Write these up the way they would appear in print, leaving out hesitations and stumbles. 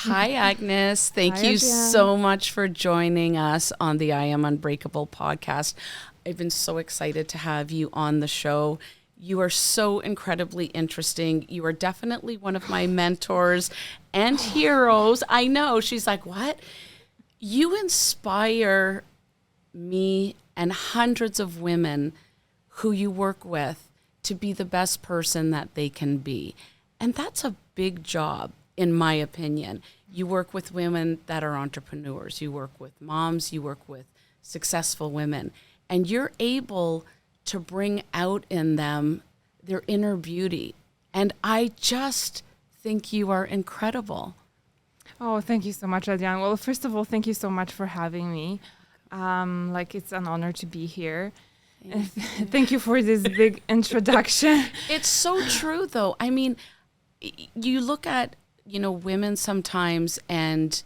Hi, Agnes. Thank you Adrianne. so much for joining us on the I Am Unbreakable podcast. I've been so excited to have you on the show. You are so incredibly interesting. You are definitely one of my mentors and heroes. I know. She's like, what? You inspire me and hundreds of women who you work with to be the best person that they can be. And that's a big job, in my opinion. You work with women that are entrepreneurs. You work with moms. You work with successful women. And you're able to bring out in them their inner beauty. And I just think you are incredible. Oh, thank you so much, Adrianne. Well, first of all, thank you so much for having me. It's an honor to be here. Thank you for this big introduction. It's so true, though. I mean, you look at, women sometimes, and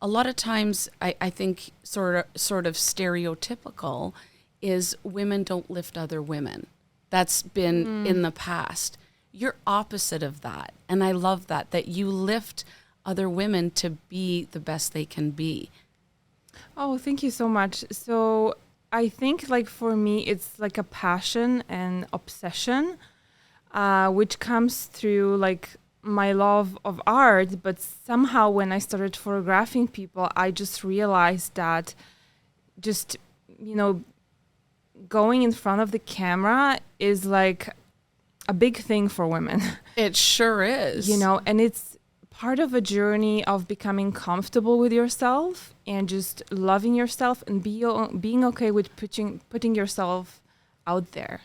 a lot of times I think sort of stereotypical is women don't lift other women. That's been in the past. You're opposite of that. And I love that you lift other women to be the best they can be. Oh, thank you so much. So I think for me, it's like a passion and obsession, which comes through my love of art. But somehow when I started photographing people, I just realized that just, going in front of the camera is like a big thing for women. It sure is. And it's part of a journey of becoming comfortable with yourself and just loving yourself and being okay with putting yourself out there.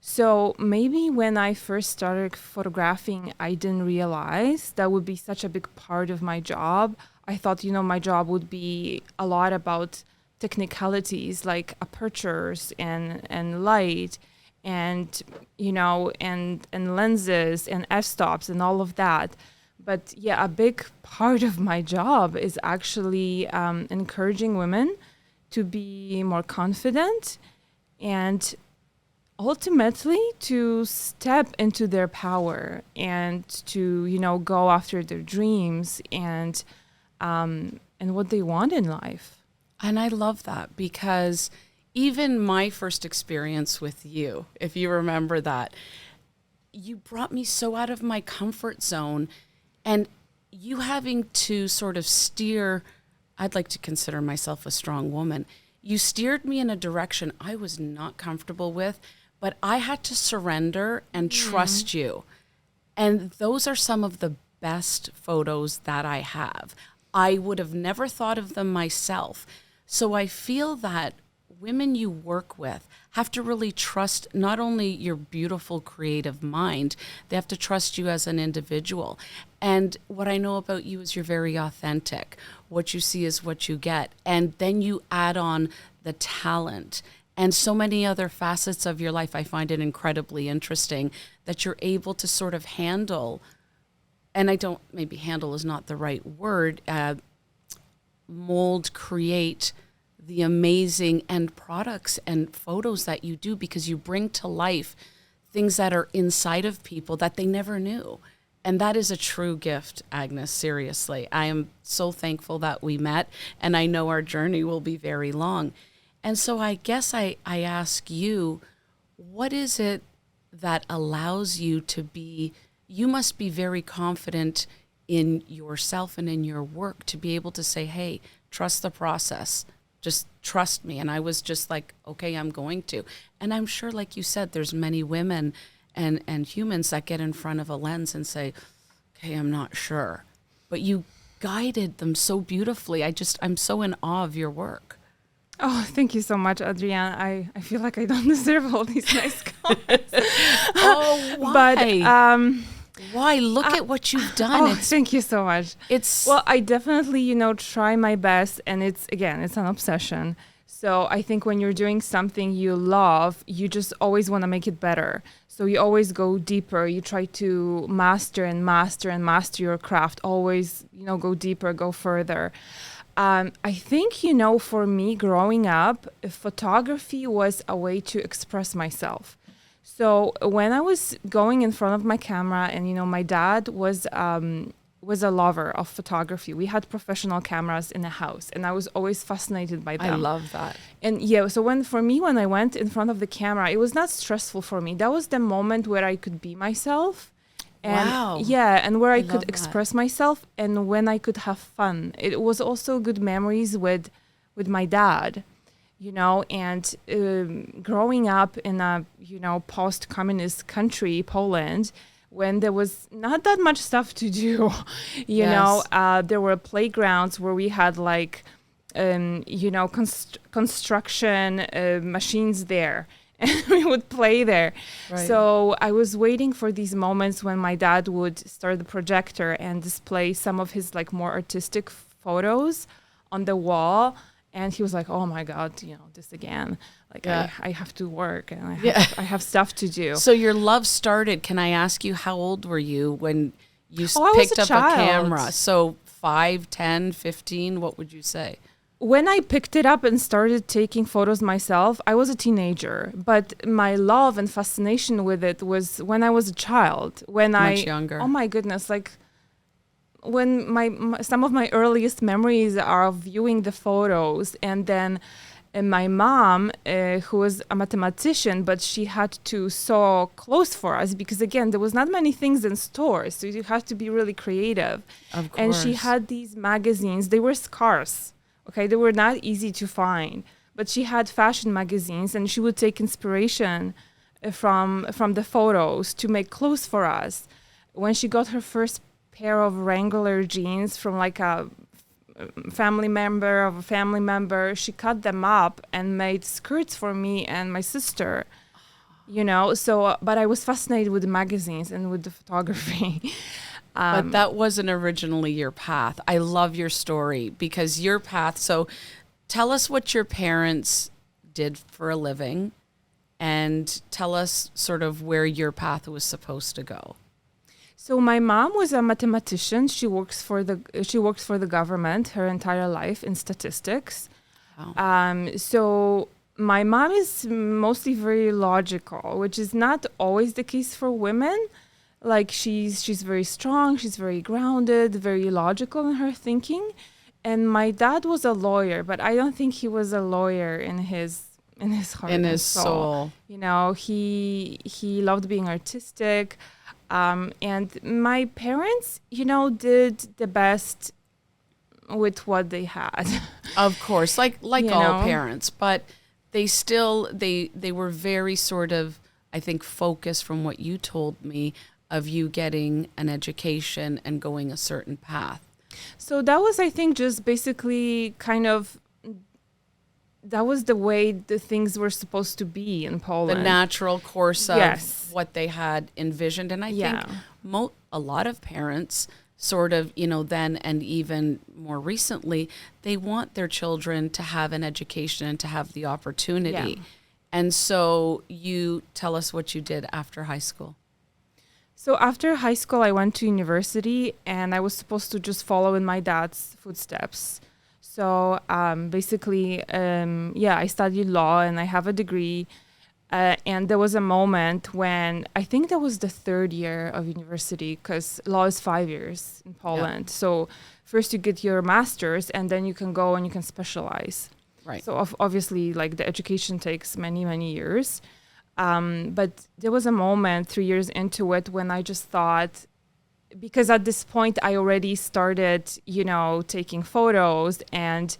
So maybe when I first started photographing, I didn't realize that would be such a big part of my job. I thought, my job would be a lot about technicalities like apertures and light and lenses and f-stops and all of that. But yeah, a big part of my job is actually encouraging women to be more confident and ultimately to step into their power and to, go after their dreams and what they want in life. And I love that because even my first experience with you, if you remember that, you brought me so out of my comfort zone. And you having to sort of steer, I'd like to consider myself a strong woman. You steered me in a direction I was not comfortable with, but I had to surrender and trust you. And those are some of the best photos that I have. I would have never thought of them myself. So I feel that women you work with have to really trust not only your beautiful creative mind, they have to trust you as an individual. And what I know about you is you're very authentic. What you see is what you get. And then you add on the talent and so many other facets of your life. I find it incredibly interesting that you're able to sort of handle, and maybe handle is not the right word, mold, create the amazing end products and photos that you do because you bring to life things that are inside of people that they never knew. And that is a true gift, Agnes, seriously. I am so thankful that we met, and I know our journey will be very long. And so I guess I ask you, what is it that allows you to be, you must be very confident in yourself and in your work to be able to say, hey, trust the process. Just trust me. And I was just like, okay, I'm going to. And I'm sure, like you said, there's many women and humans that get in front of a lens and say, okay, I'm not sure. But you guided them so beautifully. I'm so in awe of your work. Oh, thank you so much, Adrianne. I feel like I don't deserve all these nice comments. Oh, why? But why? Look at what you've done. Oh, thank you so much. I definitely, try my best, and it's an obsession. So I think when you're doing something you love, you just always want to make it better. So you always go deeper. You try to master and master and master your craft. Always, go deeper, go further. I think, for me growing up, photography was a way to express myself. So when I was going in front of my camera and, my dad was was a lover of photography. We had professional cameras in the house, and I was always fascinated by them. I love that. And yeah, so when I went in front of the camera, it was not stressful for me. That was the moment where I could be myself. And wow. Yeah, and where I love could that. express myself, and when I could have fun. It was also good memories with my dad, and growing up in a, post-communist country, Poland, when there was not that much stuff to do, there were playgrounds where we had like, construction machines there, and we would play there. Right. So I was waiting for these moments when my dad would start the projector and display some of his like more artistic photos on the wall. And he was like, "Oh my God, this again. Like I have to work, and I have stuff to do." So your love started. Can I ask you, how old were you when you picked up child. a camera? So 5, 10, 15, what would you say? When I picked it up and started taking photos myself, I was a teenager. But my love and fascination with it was when I was a child. Much younger. Oh my goodness, like when some of my earliest memories are of viewing the photos, and then my mom, who was a mathematician, but she had to sew clothes for us because, again, there was not many things in stores, so you had to be really creative. Of course. And she had these magazines. They were scarce, okay? They were not easy to find, but she had fashion magazines, and she would take inspiration from the photos to make clothes for us. When she got her first pair of Wrangler jeans from like a family member, she cut them up and made skirts for me and my sister, so but I was fascinated with the magazines and with the photography. But that wasn't originally your path. I love your story because your path. So tell us what your parents did for a living, and tell us sort of where your path was supposed to go. So my mom was a mathematician. She works for the government her entire life in statistics. Wow. So my mom is mostly very logical, which is not always the case for women. Like she's very strong, she's very grounded, very logical in her thinking. And my dad was a lawyer, but I don't think he was a lawyer in his heart, in his soul. He loved being artistic. And my parents, did the best with what they had. Of course, like all parents, but they still, they were very sort of, I think, focused from what you told me of you getting an education and going a certain path. So that was, I think, just basically kind of, that was the way the things were supposed to be in Poland. The natural course of Yes. what they had envisioned. And I think a lot of parents sort of, then and even more recently, they want their children to have an education and to have the opportunity. Yeah. And so you tell us what you did after high school. So after high school, I went to university, and I was supposed to just follow in my dad's footsteps. So basically, I studied law and I have a degree. And there was a moment when I think that was the third year of university, because law is 5 years in Poland. Yeah. So first you get your master's, and then you can go and you can specialize. Right. So obviously, like, the education takes many, many years. But there was a moment 3 years into it when I just thought, because at this point I already started, taking photos, and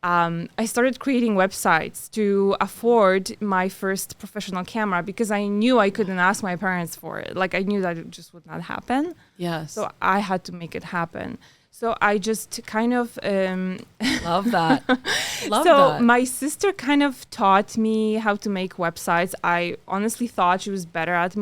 I started creating websites to afford my first professional camera, because I knew I couldn't ask my parents for it. Like, I knew that it just would not happen. Yes. So I had to make it happen. So I just kind of... Love that. So my sister kind of taught me how to make websites. I honestly thought she was better at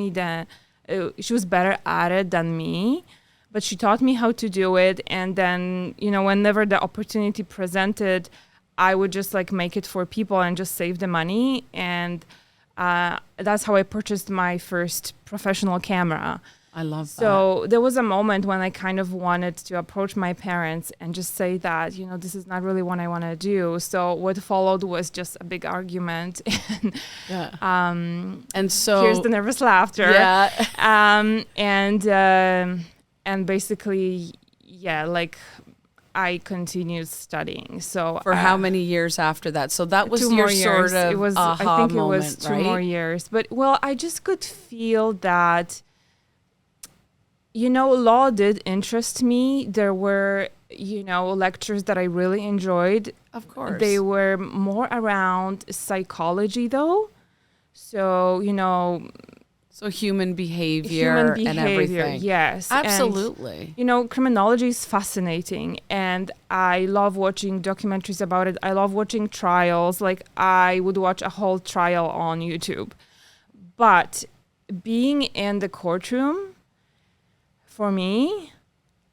it than me, but she taught me how to do it. And then, whenever the opportunity presented, I would just like make it for people and just save the money. And that's how I purchased my first professional camera. I love that. So there was a moment when I kind of wanted to approach my parents and just say that, this is not really what I want to do. So what followed was just a big argument. And so here's the nervous laughter. Yeah. And basically, like I continued studying. So For how many years after that? So that was 2 your more sort years. of It was, aha I think it moment, was 2 right? more years. But well, I just could feel that, law did interest me. There were, lectures that I really enjoyed. Of course. They were more around psychology though. So, So human behavior and everything. Yes. Absolutely. And, criminology is fascinating, and I love watching documentaries about it. I love watching trials. Like, I would watch a whole trial on YouTube. But being in the courtroom, for me,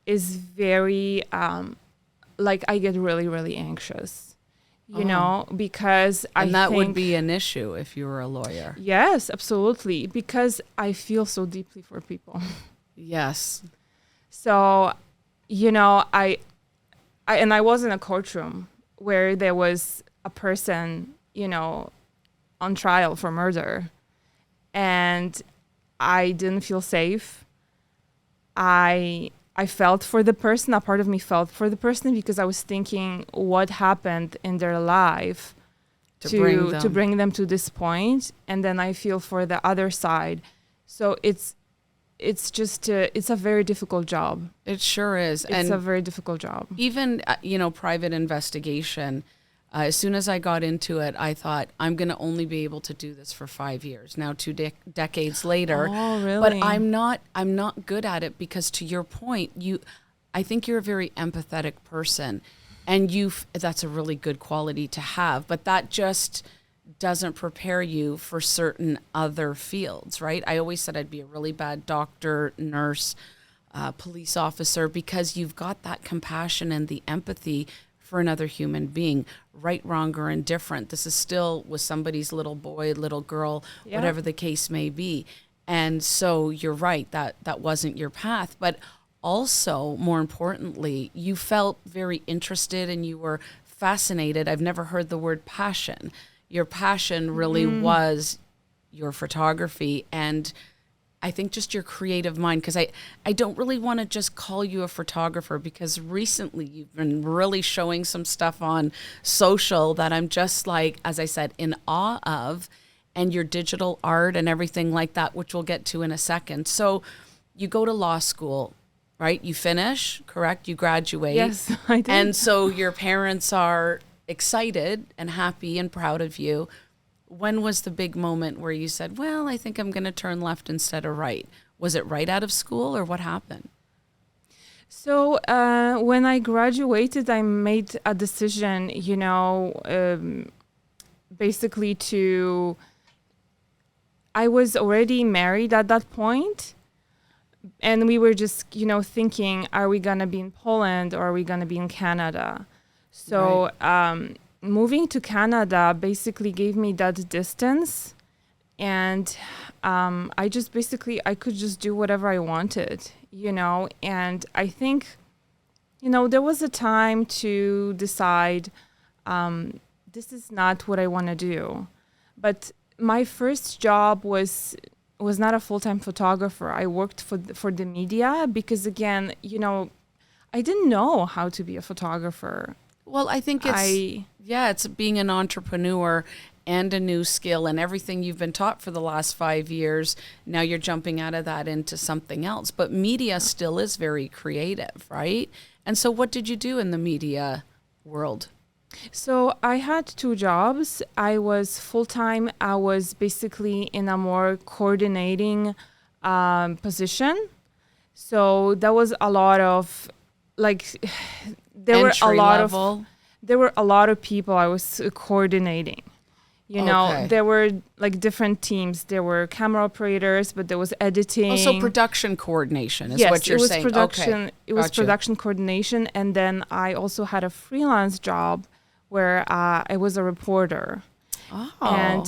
is very, I get really, really anxious. Because and that would be an issue if you were a lawyer. Yes, absolutely. Because I feel so deeply for people. Yes. So, I was in a courtroom where there was a person, on trial for murder, and I didn't feel safe. I felt for the person. A part of me felt for the person because I was thinking what happened in their life to bring them to this point, and then I feel for the other side. So it's just it's a very difficult job. It sure is. It's a very difficult job. Even private investigation. As soon as I got into it, I thought I'm going to only be able to do this for 5 years. Now, 2 decades later. Oh, really? But I'm not good at it because, to your point, I think you're a very empathetic person, and that's a really good quality to have. But that just doesn't prepare you for certain other fields, right? I always said I'd be a really bad doctor, nurse, police officer, because you've got that compassion and the empathy for another human being, right, wrong, or indifferent. This is still with somebody's little boy, little girl, whatever the case may be. And so you're right, that wasn't your path. But also, more importantly, you felt very interested and you were fascinated. I've never heard the word passion. Your passion really was your photography, and I think just your creative mind, because I don't really want to just call you a photographer, because recently you've been really showing some stuff on social that I'm just like, as I said, in awe of, and your digital art and everything like that, which we'll get to in a second. So you go to law school, right? You finish, correct? You graduate. Yes, I did. And so your parents are excited and happy and proud of you. When was the big moment where you said, well, I think I'm going to turn left instead of right? Was it right out of school, or what happened? So when I graduated, I made a decision, basically I was already married at that point, and we were just, thinking, are we going to be in Poland or are we going to be in Canada? So moving to Canada basically gave me that distance, and I could just do whatever I wanted, and I think, there was a time to decide this is not what I want to do. But my first job was not a full-time photographer. I worked for the media because, again, I didn't know how to be a photographer. Well, I think it's being an entrepreneur and a new skill, and everything you've been taught for the last 5 years. Now you're jumping out of that into something else. But media still is very creative, right? And so what did you do in the media world? So I had 2 jobs. I was full-time. I was basically in a more coordinating position. So that was a lot of there were a lot of people I was coordinating. There were different teams. There were camera operators, but there was editing. Oh, so production coordination is yes, what you're saying. It was production coordination, and then I also had a freelance job where I was a reporter. Oh.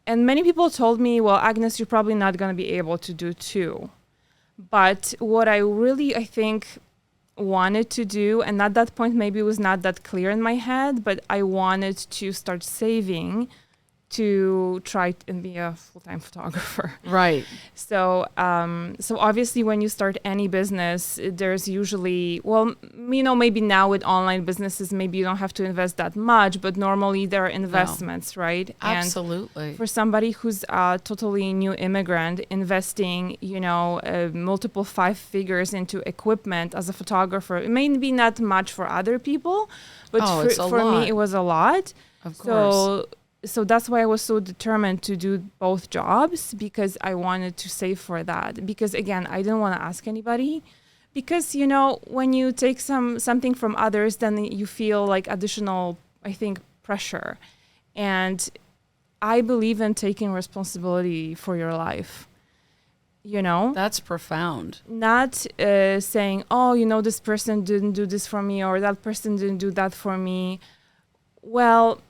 And many people told me, well, Agnes, you're probably not going to be able to do 2. But what I really, I think, wanted to do, and at that point maybe it was not that clear in my head, but I wanted to start saving to try and be a full-time photographer. Right. So obviously when you start any business, there's usually, maybe now with online businesses, maybe you don't have to invest that much, but normally there are investments, right? Absolutely. And for somebody who's a totally new immigrant, investing, multiple 5 figures into equipment as a photographer, it may be not much for other people, but for me, it was a lot. Of course. So that's why I was so determined to do both jobs, because I wanted to save for that. Because again, I didn't want to ask anybody, because, when you take something from others, then you feel like additional, I think, pressure. And I believe in taking responsibility for your life. That's profound. Not saying, this person didn't do this for me, or that person didn't do that for me. Well,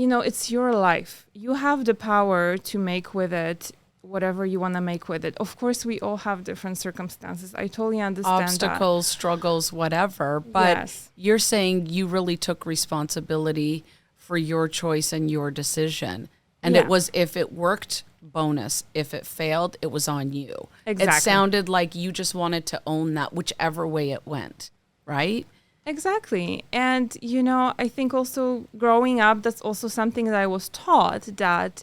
it's your life. You have the power to make with it whatever you want to make with it. Of course, we all have different circumstances. I totally understand Obstacles, struggles, whatever. But you're saying you really took responsibility for your choice and your decision. And it was, if it worked, bonus. If it failed, it was on you. Exactly. It sounded like you just wanted to own that, whichever way it went, right? Exactly. And, I think also growing up, that's also something that I was taught, that,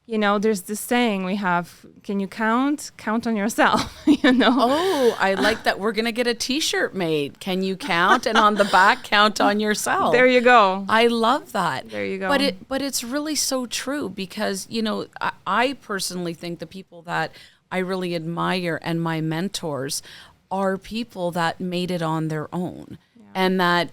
there's this saying we have, can you count? Count on yourself, Oh, I like that. We're going to get a T-shirt made. Can you count? And on the back, count on yourself. There you go. I love that. There you go. But it's really so true, because, I personally think the people that I really admire and my mentors are people that made it on their own. And that,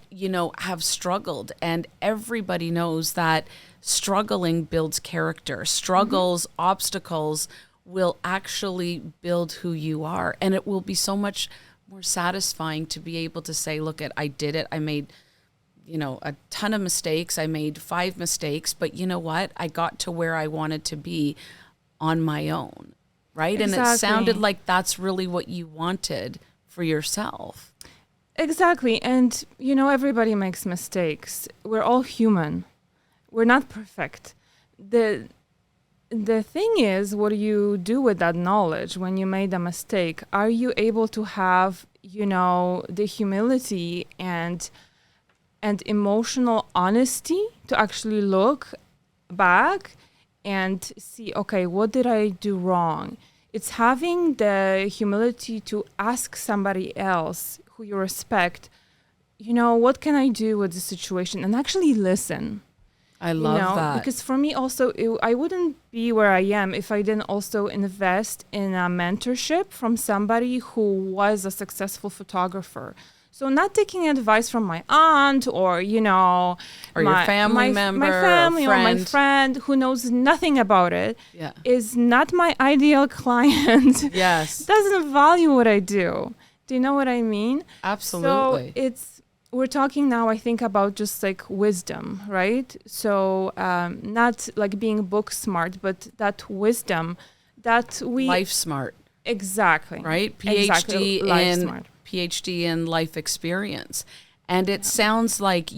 have struggled. And everybody knows that struggling builds character. Struggles, obstacles will actually build who you are. And it will be so much more satisfying to be able to say, look, I did it. I made, a ton of mistakes. I made 5 mistakes. But you know what? I got to where I wanted to be on my own. Right? Exactly. And it sounded like that's really what you wanted for yourself. Exactly. And, everybody makes mistakes. We're all human. We're not perfect. The thing is, what do you do with that knowledge when you made a mistake? Are you able to have, the humility and emotional honesty to actually look back and see, okay, what did I do wrong? It's having the humility to ask somebody else who you respect, what can I do with the situation, and actually listen. I love that. Because for me also, I wouldn't be where I am if I didn't also invest in a mentorship from somebody who was a successful photographer. So not taking advice from my aunt or, or your family member, my family or my friend who knows nothing about it, yeah, is not my ideal client. Yes. Doesn't value what I do. Do you know what I mean? Absolutely. So we're talking now, I think, about just like wisdom, right? So not like being book smart, but that wisdom that we... Life smart. Exactly. Right? PhD in life experience. And it sounds like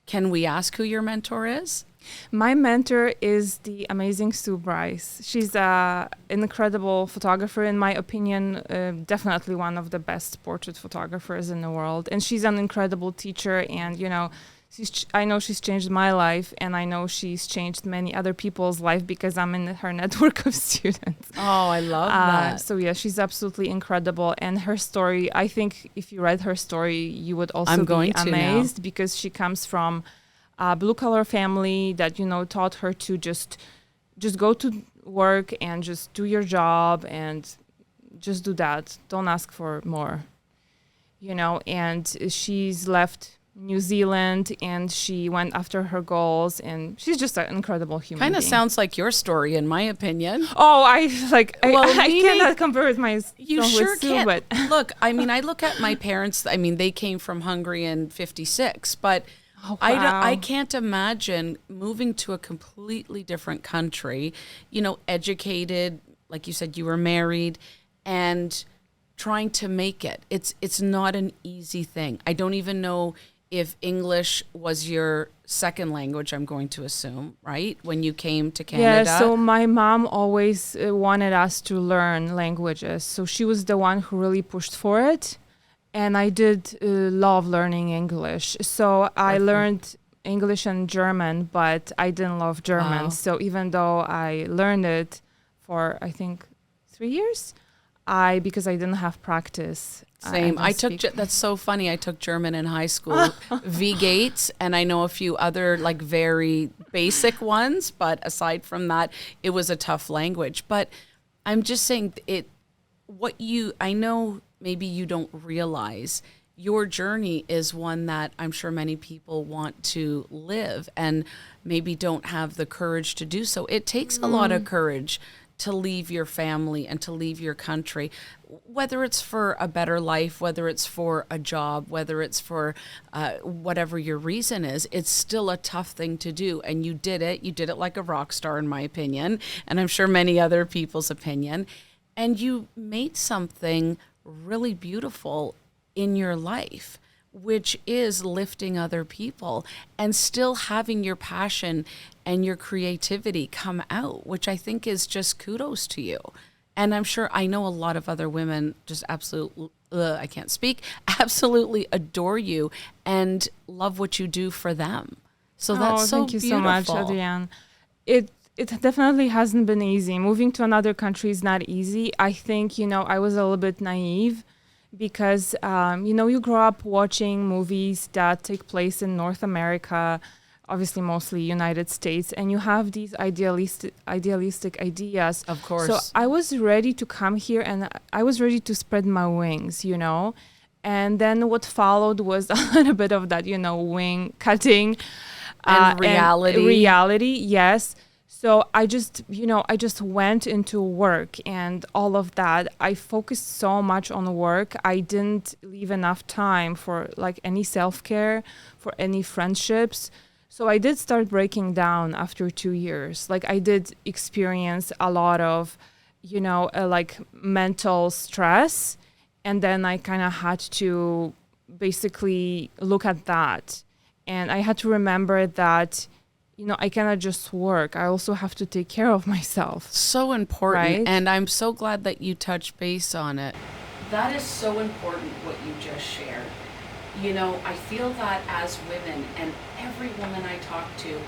can we ask who your mentor is? My mentor is the amazing Sue Bryce. She's an incredible photographer, in my opinion, definitely one of the best portrait photographers in the world. And she's an incredible teacher. And, I know she's changed my life, and I know she's changed many other people's life because I'm in her network of students. Oh, I love that. So yeah, she's absolutely incredible. And her story, I think if you read her story, you would also be amazed, because she comes from a blue-collar family that, taught her to just go to work and just do your job and just do that. Don't ask for more, and she's left New Zealand and she went after her goals, and she's just an incredible human being. Kind of sounds like your story, in my opinion. Oh, I cannot compare with my You sure can't. But look, I look at my parents. They came from Hungary in '56, but oh, wow. I can't imagine moving to a completely different country, educated, like you said, you were married, and trying to make it. It's not an easy thing. I don't even know if English was your second language, I'm going to assume, right? When you came to Canada. Yeah, so my mom always wanted us to learn languages. So she was the one who really pushed for it. And I did love learning English. So I learned English and German, but I didn't love German. Wow. So even though I learned it for, I think, 3 years, because I didn't have practice. Same. That's so funny. I took German in high school, V-Gates, and I know a few other like very basic ones, but aside from that, it was a tough language. But I'm just saying I know maybe you don't realize your journey is one that I'm sure many people want to live and maybe don't have the courage to do so. It takes a lot of courage to leave your family and to leave your country, whether it's for a better life, whether it's for a job, whether it's for whatever your reason is. It's still a tough thing to do. And you did it. You did it like a rock star, in my opinion, and I'm sure many other people's opinion. And you made something really beautiful in your life, which is lifting other people and still having your passion and your creativity come out, which I think is just kudos to you. And I'm sure I know a lot of other women just absolutely, I can't speak, absolutely adore you and love what you do for them. So that's so beautiful. Thank you so much, Adrianne. It definitely hasn't been easy. Moving to another country is not easy. I think, I was a little bit naive because, you grow up watching movies that take place in North America, obviously mostly United States, and you have these idealistic ideas. Of course. So I was ready to come here and I was ready to spread my wings, And then what followed was a little bit of that, wing cutting. And reality. And reality, yes. So I just went into work and all of that. I focused so much on work. I didn't leave enough time for like any self-care, for any friendships. So I did start breaking down after 2 years. Like I did experience a lot of, like mental stress. And then I kind of had to basically look at that. And I had to remember that I cannot just work. I also have to take care of myself. So important. Right? And I'm so glad that you touched base on it. That is so important what you just shared. I feel that as women, and every woman I talk to,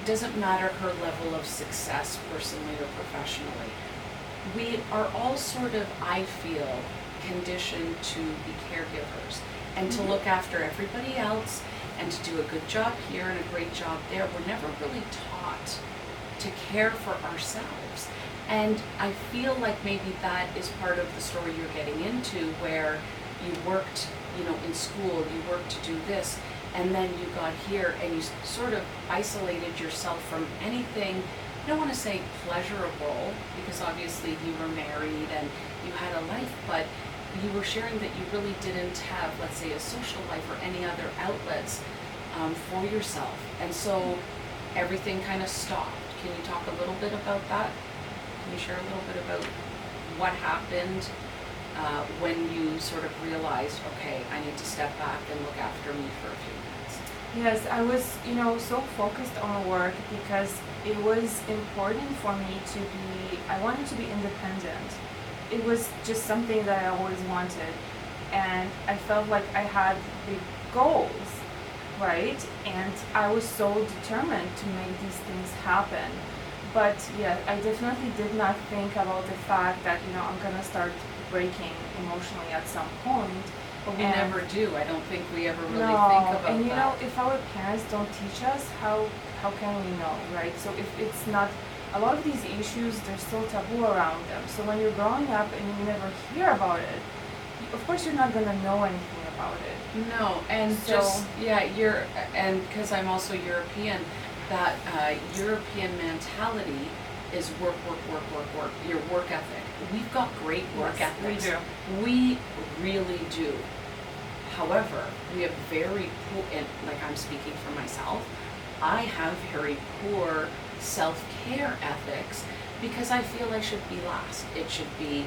doesn't matter her level of success personally or professionally. We are all sort of, I feel, conditioned to be caregivers and to look after everybody else and to do a good job here and a great job there. We're never really taught to care for ourselves. And I feel like maybe that is part of the story you're getting into, where you worked, in school, you worked to do this, and then you got here and you sort of isolated yourself from anything, I don't want to say pleasurable, because obviously you were married and you had a life, but you were sharing that you really didn't have, let's say, a social life or any other outlets for yourself. And so everything kind of stopped. Can you talk a little bit about that? Can you share a little bit about what happened when you sort of realized, okay, I need to step back and look after me for a few minutes? Yes, I was, so focused on work because it was important for me I wanted to be independent. It was just something that I always wanted. And I felt like I had big goals, right? And I was so determined to make these things happen. But yeah, I definitely did not think about the fact that, I'm going to start breaking emotionally at some point. But we never do. I don't think we ever really think about that. And if our parents don't teach us, how can we know, right? So if it's not, a lot of these issues, there's still taboo around them. So when you're growing up and you never hear about it, of course you're not going to know anything about it. No, and and because I'm also European, that European mentality is work, your work ethic. We've got great work ethics. We do. We really do. However, we have very poor, and like I'm speaking for myself, I have very poor self-care ethics because I feel I should be last. It should be,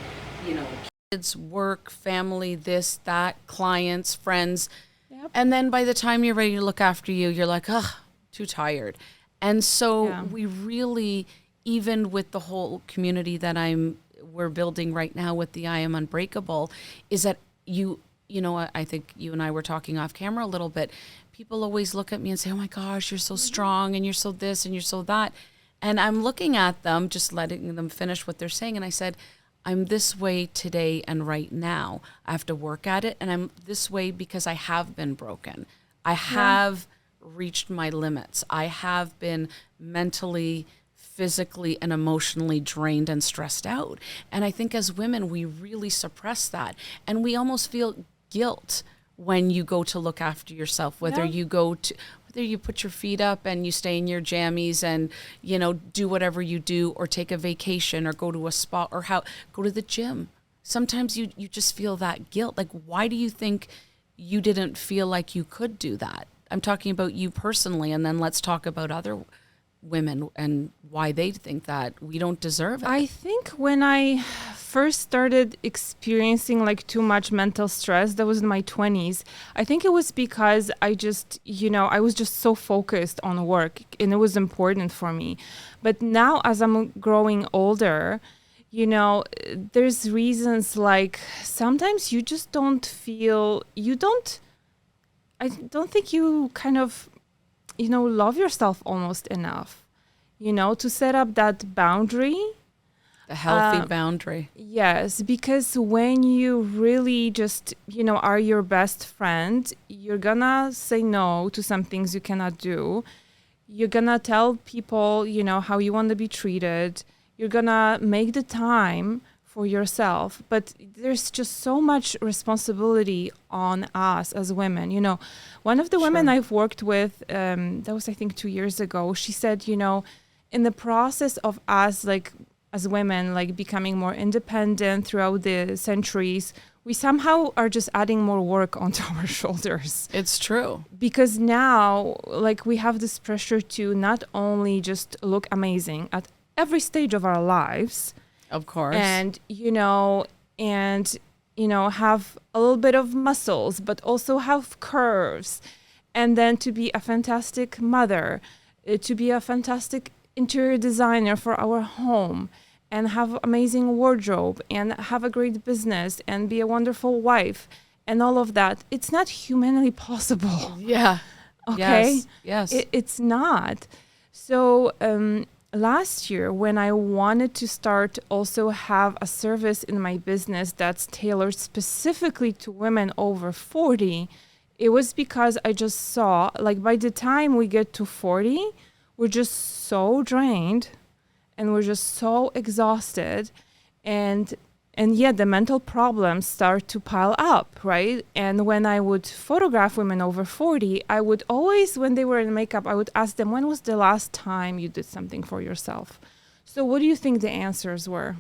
kids, work, family, this, that, clients, friends. Yep. And then by the time you're ready to look after you, you're like, ugh, too tired. And so we really, even with the whole community that we're building right now with the I Am Unbreakable, is that you know, I think you and I were talking off camera a little bit. People always look at me and say, oh my gosh, you're so strong and you're so this and you're so that. And I'm looking at them, just letting them finish what they're saying. And I said, I'm this way today and right now. I have to work at it. And I'm this way because I have been broken. I have reached my limits. I have been mentally, physically, and emotionally drained and stressed out. And I think as women, we really suppress that. And we almost feel guilt when you go to look after yourself, whether you put your feet up and you stay in your jammies and, you know, do whatever you do, or take a vacation, or go to a spa, or go to the gym. Sometimes you just feel that guilt. Like, why do you think you didn't feel like you could do that? I'm talking about you personally, and then let's talk about other women and why they think that we don't deserve it. I think when I first started experiencing like too much mental stress, that was in my 20s. I think it was because I just, you know, I was just so focused on work and it was important for me. But now as I'm growing older, you know, there's reasons like sometimes you just don't feel, I don't think you kind of, you know, love yourself almost enough, you know, to set up that boundary. A healthy boundary. Yes, because when you really just, you know, are your best friend, you're gonna say no to some things you cannot do. You're gonna tell people, you know, how you want to be treated. You're gonna make the time for yourself. But there's just so much responsibility on us as women. You know, one of the women I've worked with, that was, I think, 2 years ago, she said, you know, in the process of us, like, as women, like, becoming more independent throughout the centuries, we somehow are just adding more work onto our shoulders. It's true. Because now, like, we have this pressure to not only just look amazing at every stage of our lives, of course, and you know, have a little bit of muscles, but also have curves, and then to be a fantastic mother, to be a fantastic interior designer for our home, and have amazing wardrobe, and have a great business, and be a wonderful wife, and all of that. It's not humanly possible. Yeah. Okay. Yes. It's not. So last year, when I wanted to start also have a service in my business that's tailored specifically to women over 40, it was because I just saw, like, by the time we get to 40, we're just so drained and we're just so exhausted, and yet the mental problems start to pile up, right? And when I would photograph women over 40, I would always, when they were in makeup, I would ask them, when was the last time you did something for yourself? So what do you think the answers were?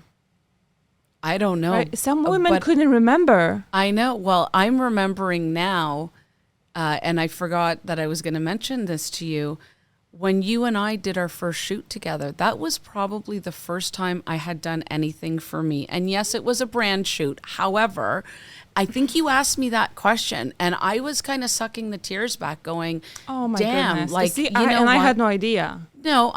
I don't know. Right? Some women couldn't remember. I know. Well, I'm remembering now, and I forgot that I was going to mention this to you. When you and I did our first shoot together, that was probably the first time I had done anything for me. And yes, it was a brand shoot. However, I think you asked me that question and I was kind of sucking the tears back going, oh my damn, goodness. like, See, you know and I had no idea. No,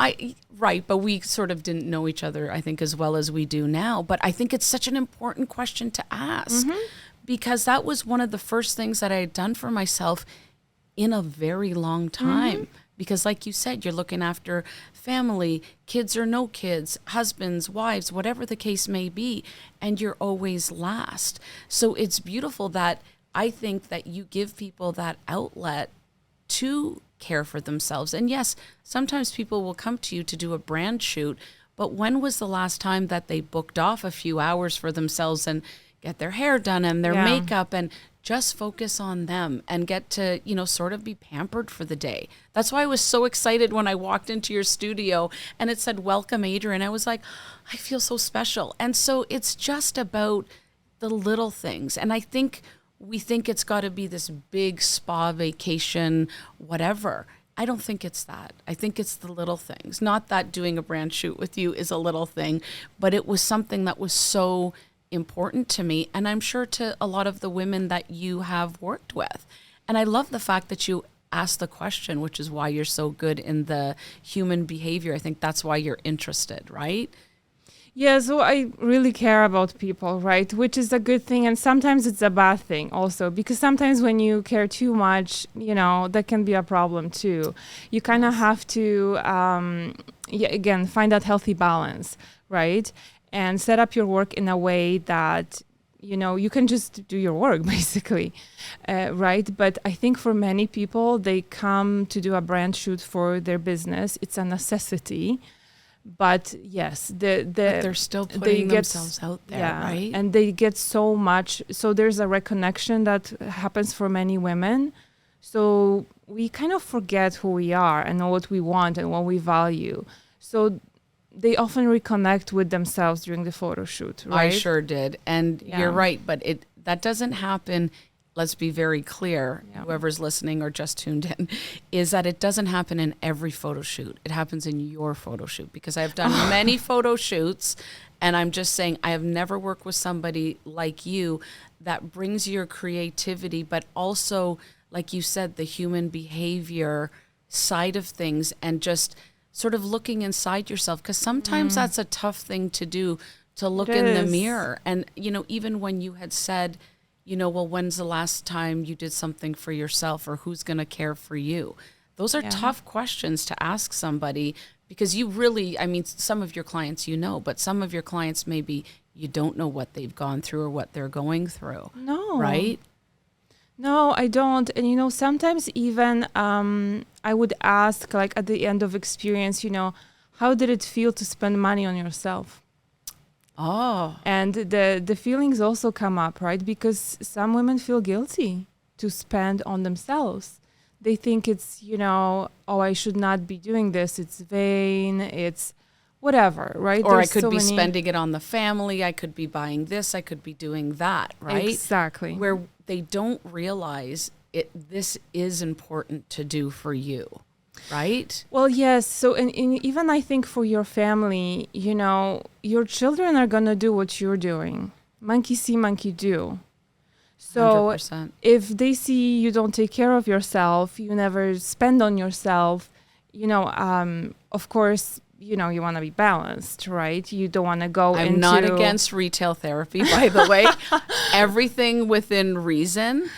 right. But we sort of didn't know each other, I think, as well as we do now. But I think it's such an important question to ask because that was one of the first things that I had done for myself in a very long time. Because like you said, you're looking after family, kids or no kids, husbands, wives, whatever the case may be, and you're always last. So it's beautiful that I think that you give people that outlet to care for themselves. And yes, sometimes people will come to you to do a brand shoot, but when was the last time that they booked off a few hours for themselves and get their hair done and their makeup and just focus on them and get to, you know, sort of be pampered for the day. That's why I was so excited when I walked into your studio and it said, welcome, Adrianne. I was like, I feel so special. And so it's just about the little things. And I think we think it's got to be this big spa vacation, whatever. I don't think it's that. I think it's the little things. Not that doing a brand shoot with you is a little thing, but it was something that was so important to me, and I'm sure to a lot of the women that you have worked with. And I love the fact that you asked the question, which is why you're so good in the human behavior. I think that's why you're interested, right? Yeah, so I really care about people, right? Which is a good thing. And sometimes it's a bad thing also, because sometimes when you care too much, that can be a problem too. You kind of have to, again, find that healthy balance, right? And set up your work in a way that, you can just do your work basically, right? But I think for many people, they come to do a brand shoot for their business. It's a necessity. But yes, but they're still putting themselves out there, right? And they get so much. So there's a reconnection that happens for many women. So we kind of forget who we are and what we want and what we value. So they often reconnect with themselves during the photo shoot, right? I sure did. And you're right, but that doesn't happen. Let's be very clear, whoever's listening or just tuned in, is that it doesn't happen in every photo shoot. It happens in your photo shoot, because I've done many photo shoots, and I'm just saying I have never worked with somebody like you that brings your creativity, but also, like you said, the human behavior side of things, and just sort of looking inside yourself, because sometimes that's a tough thing to do, to look in the mirror. And, even when you had said, well, when's the last time you did something for yourself, or who's going to care for you? Those are tough questions to ask somebody, because you really, some of your clients, but some of your clients, maybe you don't know what they've gone through or what they're going through. No. Right? No, I don't. And, sometimes even I would ask, like at the end of experience, how did it feel to spend money on yourself? Oh. And the feelings also come up, right? Because some women feel guilty to spend on themselves. They think it's, I should not be doing this. It's vain. It's whatever, right? Or I could be spending it on the family. I could be buying this. I could be doing that, right? Exactly. Where they don't realize this is important to do for you. Right? Well, yes. So, and even I think for your family, your children are going to do what you're doing. Monkey see, monkey do. So 100%. If they see you don't take care of yourself, you never spend on yourself, of course, you want to be balanced, right? You don't want to go into... I'm not against retail therapy, by the way. Everything within reason.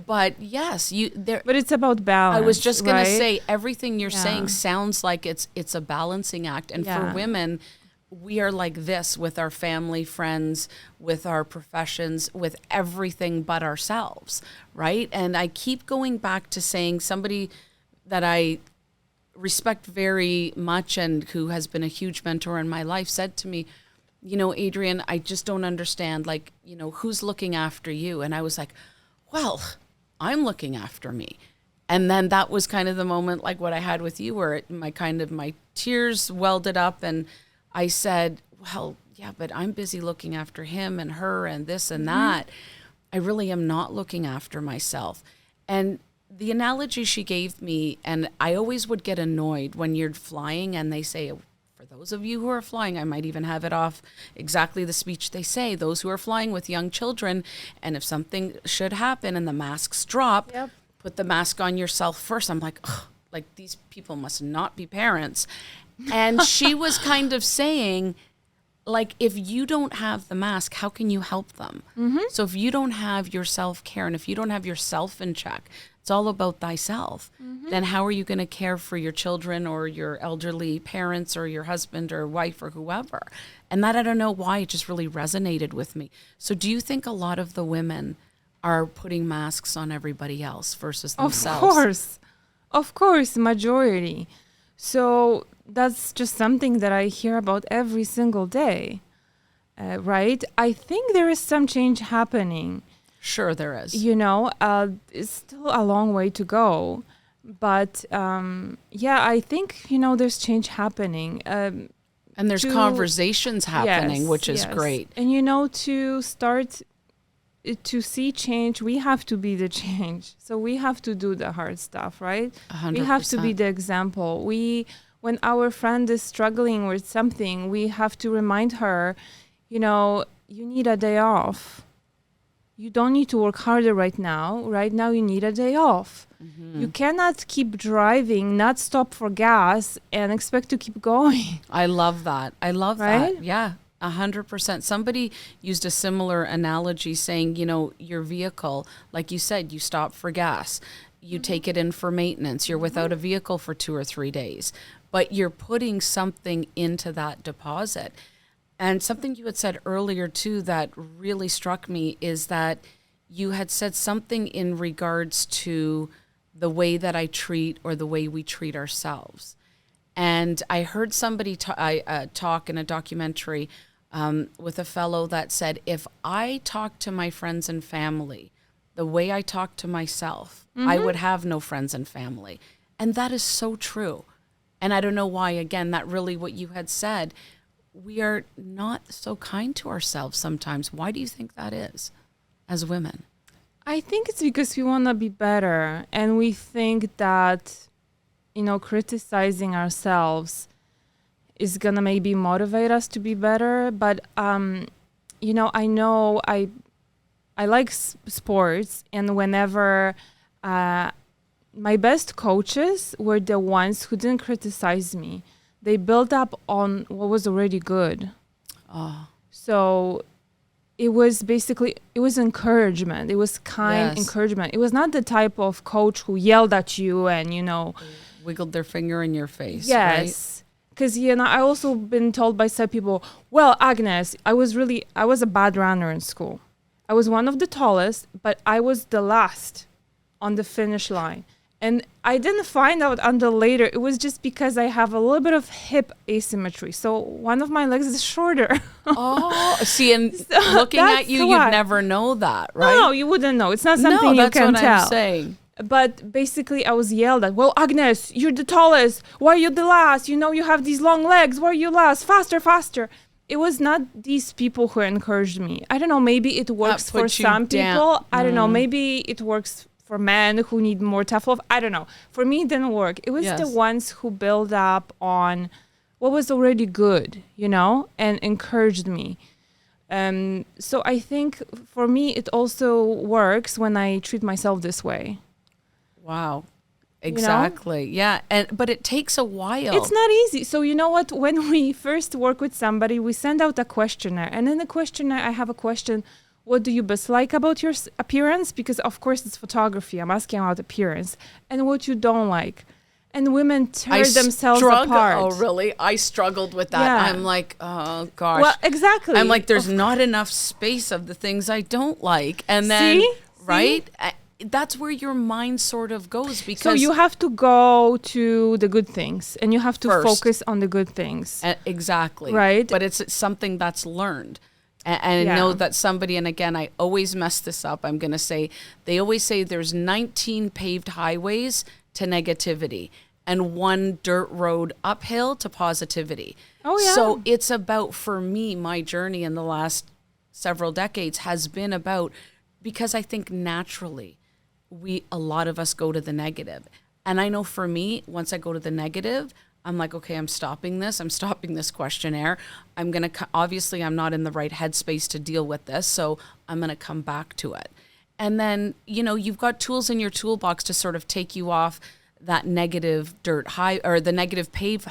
But yes, but it's about balance. I was just going to say, everything you're saying sounds like it's a balancing act. And for women, we are like this with our family, friends, with our professions, with everything but ourselves, right? And I keep going back to saying, somebody that I respect very much and who has been a huge mentor in my life said to me, Adrianne, I just don't understand, who's looking after you? And I was like, well, I'm looking after me. And then that was kind of the moment, like what I had with you, where my tears welded up, and I said, well, yeah, but I'm busy looking after him and her and this and that. I really am not looking after myself. And the analogy she gave me, and I always would get annoyed when you're flying and they say, for those of you who are flying, I might even have it off exactly the speech they say, those who are flying with young children, and if something should happen and the masks drop, put the mask on yourself first. I'm like, ugh, like these people must not be parents. And she was kind of saying, like, if you don't have the mask, how can you help them? So if you don't have your self-care, and if you don't have yourself in check, it's all about thyself, then how are you going to care for your children or your elderly parents or your husband or wife or whoever? And that, I don't know why, it just really resonated with me. So do you think a lot of the women are putting masks on everybody else versus themselves? Of course, majority. So that's just something that I hear about every single day, right? I think there is some change happening. Sure, there is. It's still a long way to go. But I think, there's change happening. And there's conversations happening, which is great. And, to start to see change, we have to be the change. So we have to do the hard stuff, right? 100%. We have to be the example. When our friend is struggling with something, we have to remind her, you need a day off. you don't need to work harder right now. Right now, you need a day off. You cannot keep driving, not stop for gas, and expect to keep going. I love that. I love Right? that. Yeah, 100%. Somebody used a similar analogy saying, your vehicle, like you said, you stop for gas, you take it in for maintenance, you're without a vehicle for 2 or 3 days, but you're putting something into that deposit. And something you had said earlier too that really struck me is that you had said something in regards to the way that I treat or the way we treat ourselves. And I heard somebody talk in a documentary with a fellow that said, if I talk to my friends and family the way I talk to myself, I would have no friends and family. And that is so true. And I don't know why, again, that really what you had said, we are not so kind to ourselves sometimes. Why do you think that is as women? I think it's because we want to be better, and we think that, criticizing ourselves is going to maybe motivate us to be better. But, I know I like sports, and whenever my best coaches were the ones who didn't criticize me. They built up on what was already good. Oh. So it was encouragement. It was kind encouragement. It was not the type of coach who yelled at you and, wiggled their finger in your face. Yes. Because, I also been told by some people, well, Agnes, I was a bad runner in school. I was one of the tallest, but I was the last on the finish line. And I didn't find out until later. It was just because I have a little bit of hip asymmetry. So one of my legs is shorter. Oh, see, and looking at you, you'd never know that, right? No, you wouldn't know. It's not something you can tell. That's what I'm saying. But basically, I was yelled at. Well, Agnes, you're the tallest. Why are you the last? You have these long legs. Why are you last? Faster, faster. It was not these people who encouraged me. I don't know. Maybe it works for some people. I don't know. Maybe it works for men who need more tough love. I don't know. For me, it didn't work. It was the ones who build up on what was already good, and encouraged me. So I think for me, it also works when I treat myself this way. Wow. Exactly. Yeah. But it takes a while. It's not easy. So you know what? When we first work with somebody, we send out a questionnaire. And in the questionnaire, I have a question. What do you best like about your appearance? Because, of course, it's photography. I'm asking about appearance. And what you don't like. And women tear themselves apart. Oh, really? I struggled with that. Yeah. I'm like, oh, gosh. Well, exactly. I'm like, there's not enough space of the things I don't like. And then, right? That's where your mind sort of goes. Because so you have to go to the good things. And you have to focus on the good things. Exactly. Right? But it's something that's learned. And I know that somebody, and again, I always mess this up. I'm going to say, they always say there's 19 paved highways to negativity and 1 dirt road uphill to positivity. Oh, yeah. So it's about, for me, my journey in the last several decades has been about, because I think naturally a lot of us go to the negative. And I know for me, once I go to the negative, I'm like, okay, I'm stopping this questionnaire. Obviously I'm not in the right headspace to deal with this. So I'm going to come back to it. And then, you've got tools in your toolbox to sort of take you off that negative the negative paved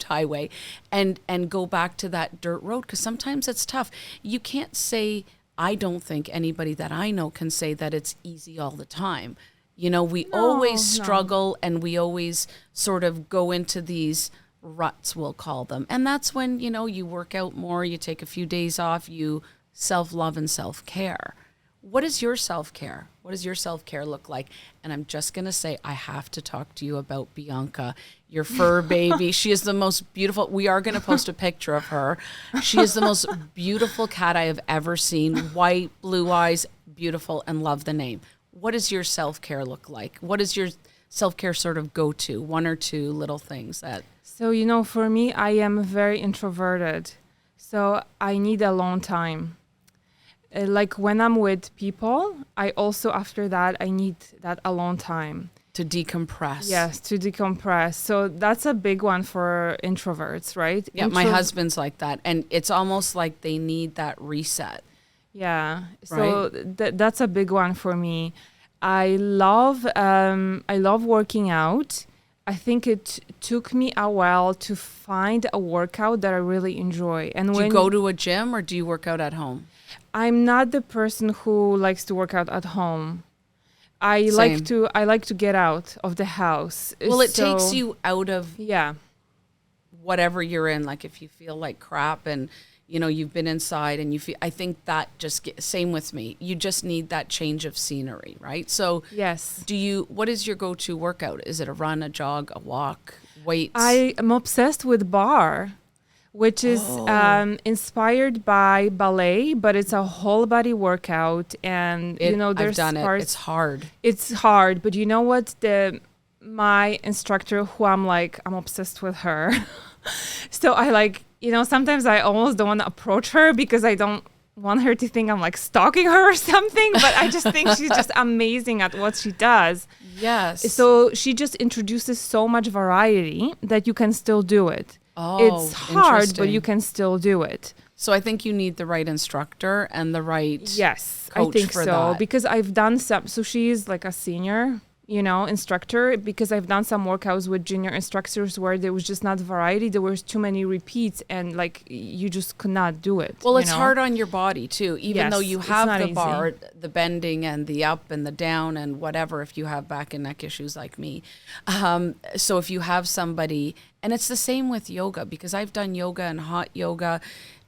highway and go back to that dirt road. Cause sometimes it's tough. You can't say, I don't think anybody that I know can say that it's easy all the time. We always struggle and we always sort of go into these ruts, we'll call them. And that's when, you work out more, you take a few days off, you self-love and self-care. What is your self-care? What does your self-care look like? And I'm just going to say, I have to talk to you about Bianca, your fur baby. She is the most beautiful. We are going to post a picture of her. She is the most beautiful cat I have ever seen. White, blue eyes, beautiful, and love the name. What does your self-care look like? What is your self-care sort of go-to? 1 or 2 little things that... So, for me, I am very introverted. So I need alone time. Like when I'm with people, I also, after that, I need that alone time. To decompress. Yes, to decompress. So that's a big one for introverts, right? Yeah, my husband's like that. And it's almost like they need that reset. Yeah. So Right? that's a big one for me. I love working out. I think it took me a while to find a workout that I really enjoy. And Do you when go to a gym or do you work out at home? I'm not the person who likes to work out at home. Same. I like to get out of the house. Well, it So, takes you out of yeah. whatever you're in. Like if you feel like crap and you've been inside and you feel, I think that same with me. You just need that change of scenery, right? So Yes. what is your go-to workout? Is it a run, a jog, a walk, weights? I am obsessed with bar, which is inspired by ballet, but it's a whole body workout. And, I've there's done it. parts. It's hard. It's hard, but you know what? My instructor, who I'm obsessed with her. So I sometimes I almost don't want to approach her because I don't want her to think I'm stalking her or something, but I just think she's just amazing at what she does. Yes. So she just introduces so much variety that you can still do it. Oh, It's hard, but interesting. you can still do it. So I think you need the right instructor and the right Yes, I coach think for so. that. Because I've done some, so she's like a senior, instructor, because I've done some workouts with junior instructors where there was just not variety. There was too many repeats and you just could not do it. Well, you it's know? hard on your body too, even Yes, though you it's have not the easy. bar, the bending and the up and the down and whatever, if you have back and neck issues like me. So if you have somebody, and it's the same with yoga, because I've done yoga and hot yoga,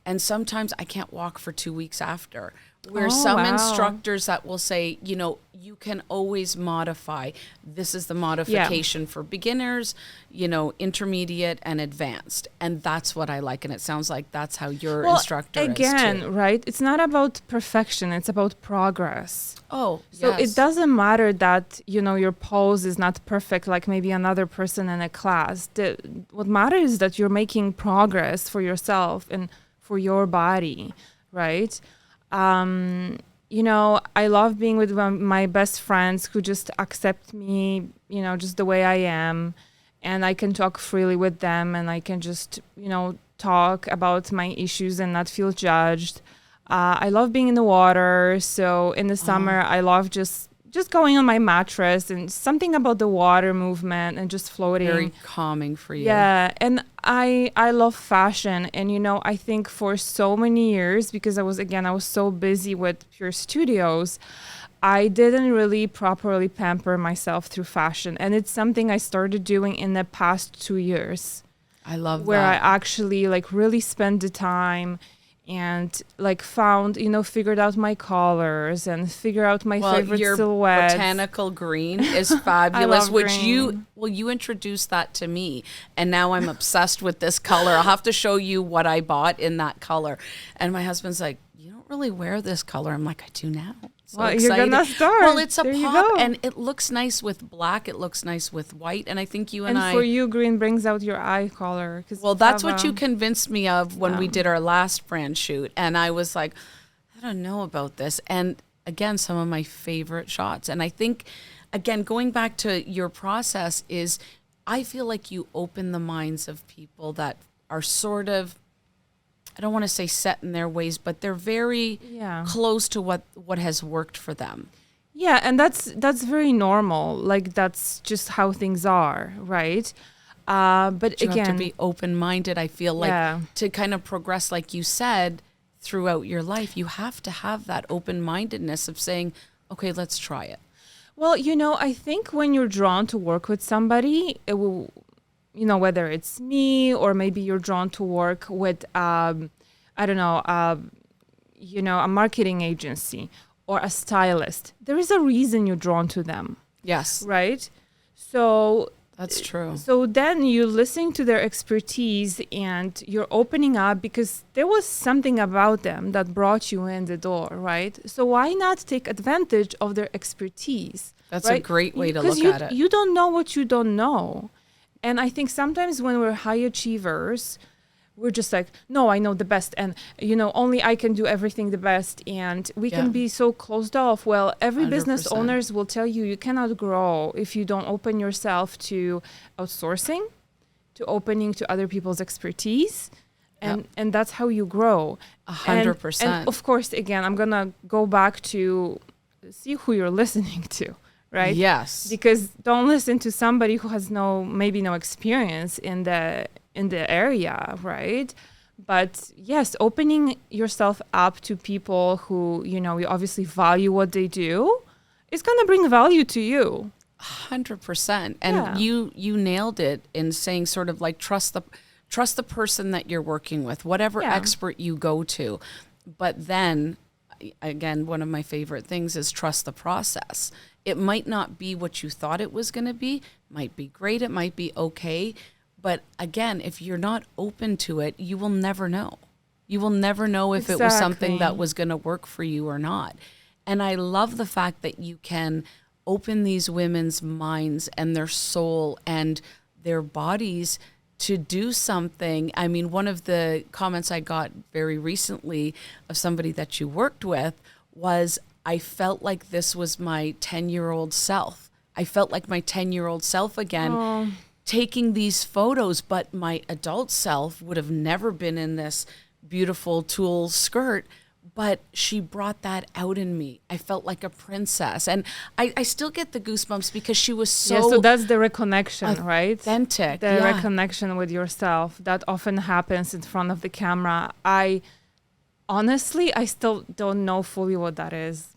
and sometimes I can't walk for 2 weeks after. Where Oh, some wow. instructors that will say, you can always modify. This is the modification for beginners, intermediate and advanced. And that's what I like. And it sounds like that's how your instructor again, is too. right? It's not about perfection. It's about progress. Oh, So yes. it doesn't matter that, your pose is not perfect like maybe another person in a class. What matters is that you're making progress for yourself and for your body, right? I love being with my best friends who just accept me, just the way I am. And I can talk freely with them and I can just, talk about my issues and not feel judged. I love being in the water. So in the summer, I love just going on my mattress and something about the water movement and just floating. Very calming for you. Yeah, and I love fashion, and I think for so many years, because I was so busy with Pure Studios, I didn't really properly pamper myself through fashion, and it's something I started doing in the past 2 years, I love where that. I actually really spent the time and found, figured out my colors and figure out my favorite your silhouettes. botanical green is fabulous, love which green. you introduced that to me, and now I'm obsessed with this color. I'll have to show you what I bought in that color. And my husband's like, you don't really wear this color. I'm like, I do now. So Well, excited. you're gonna start. Well, it's a There you pop, go. and it looks nice with black. It looks nice with white, and I think you and I. for you, green brings out your eye color. 'Cause Well, you that's have what you convinced me of when we Yeah. did our last brand shoot. And I was like, I don't know about this. And again, some of my favorite shots. And I think, again, going back to your process is I feel like you open the minds of people that are sort of, I don't want to say set in their ways, but they're very Yeah. close to what has worked for them. Yeah, and that's very normal. That's just how things are, right? But You again, have to be open-minded. I feel like Yeah. to kind of progress, like you said, throughout your life, you have to have that open-mindedness of saying, okay, let's try it. well, I think when you're drawn to work with somebody, it will, whether it's me or maybe you're drawn to work with, I don't know, a marketing agency or a stylist. There is a reason you're drawn to them, Yes, right? So that's true. So then you listen to their expertise and you're opening up because there was something about them that brought you in the door, right? So why not take advantage of their expertise? That's right? a great way to 'Cause look at it. You don't know what you don't know. And I think sometimes when we're high achievers, we're just like, no, I know the best. And, only I can do everything the best. And we Yeah. can be so closed off. Well, every business 100%. owners will tell you cannot grow if you don't open yourself to outsourcing, to opening to other people's expertise. And that's how you grow. 100%. And of course, again, I'm going to go back to see who you're listening to, right? Yes. Because don't listen to somebody who has maybe no experience in the area, right? But yes, opening yourself up to people who, you obviously value what they do is going to bring value to you. 100%. And you nailed it in saying sort of like trust the person that you're working with, whatever expert you go to. But then again, one of my favorite things is trust the process. It might not be what you thought it was going to be, might be great, it might be okay. But again, if you're not open to it, you will never know. You will never know if it was something that was going to work for you or not. And I love the fact that you can open these women's minds and their soul and their bodies to do something. I mean, one of the comments I got very recently of somebody that you worked with was, I felt like this was my 10-year-old self. I felt like my 10-year-old self again, taking these photos, but my adult self would have never been in this beautiful tulle skirt, but she brought that out in me. I felt like a princess. And I still get the goosebumps because she was so that's the reconnection, right? Authentic. The reconnection with yourself. That often happens in front of the camera. Honestly, I still don't know fully what that is.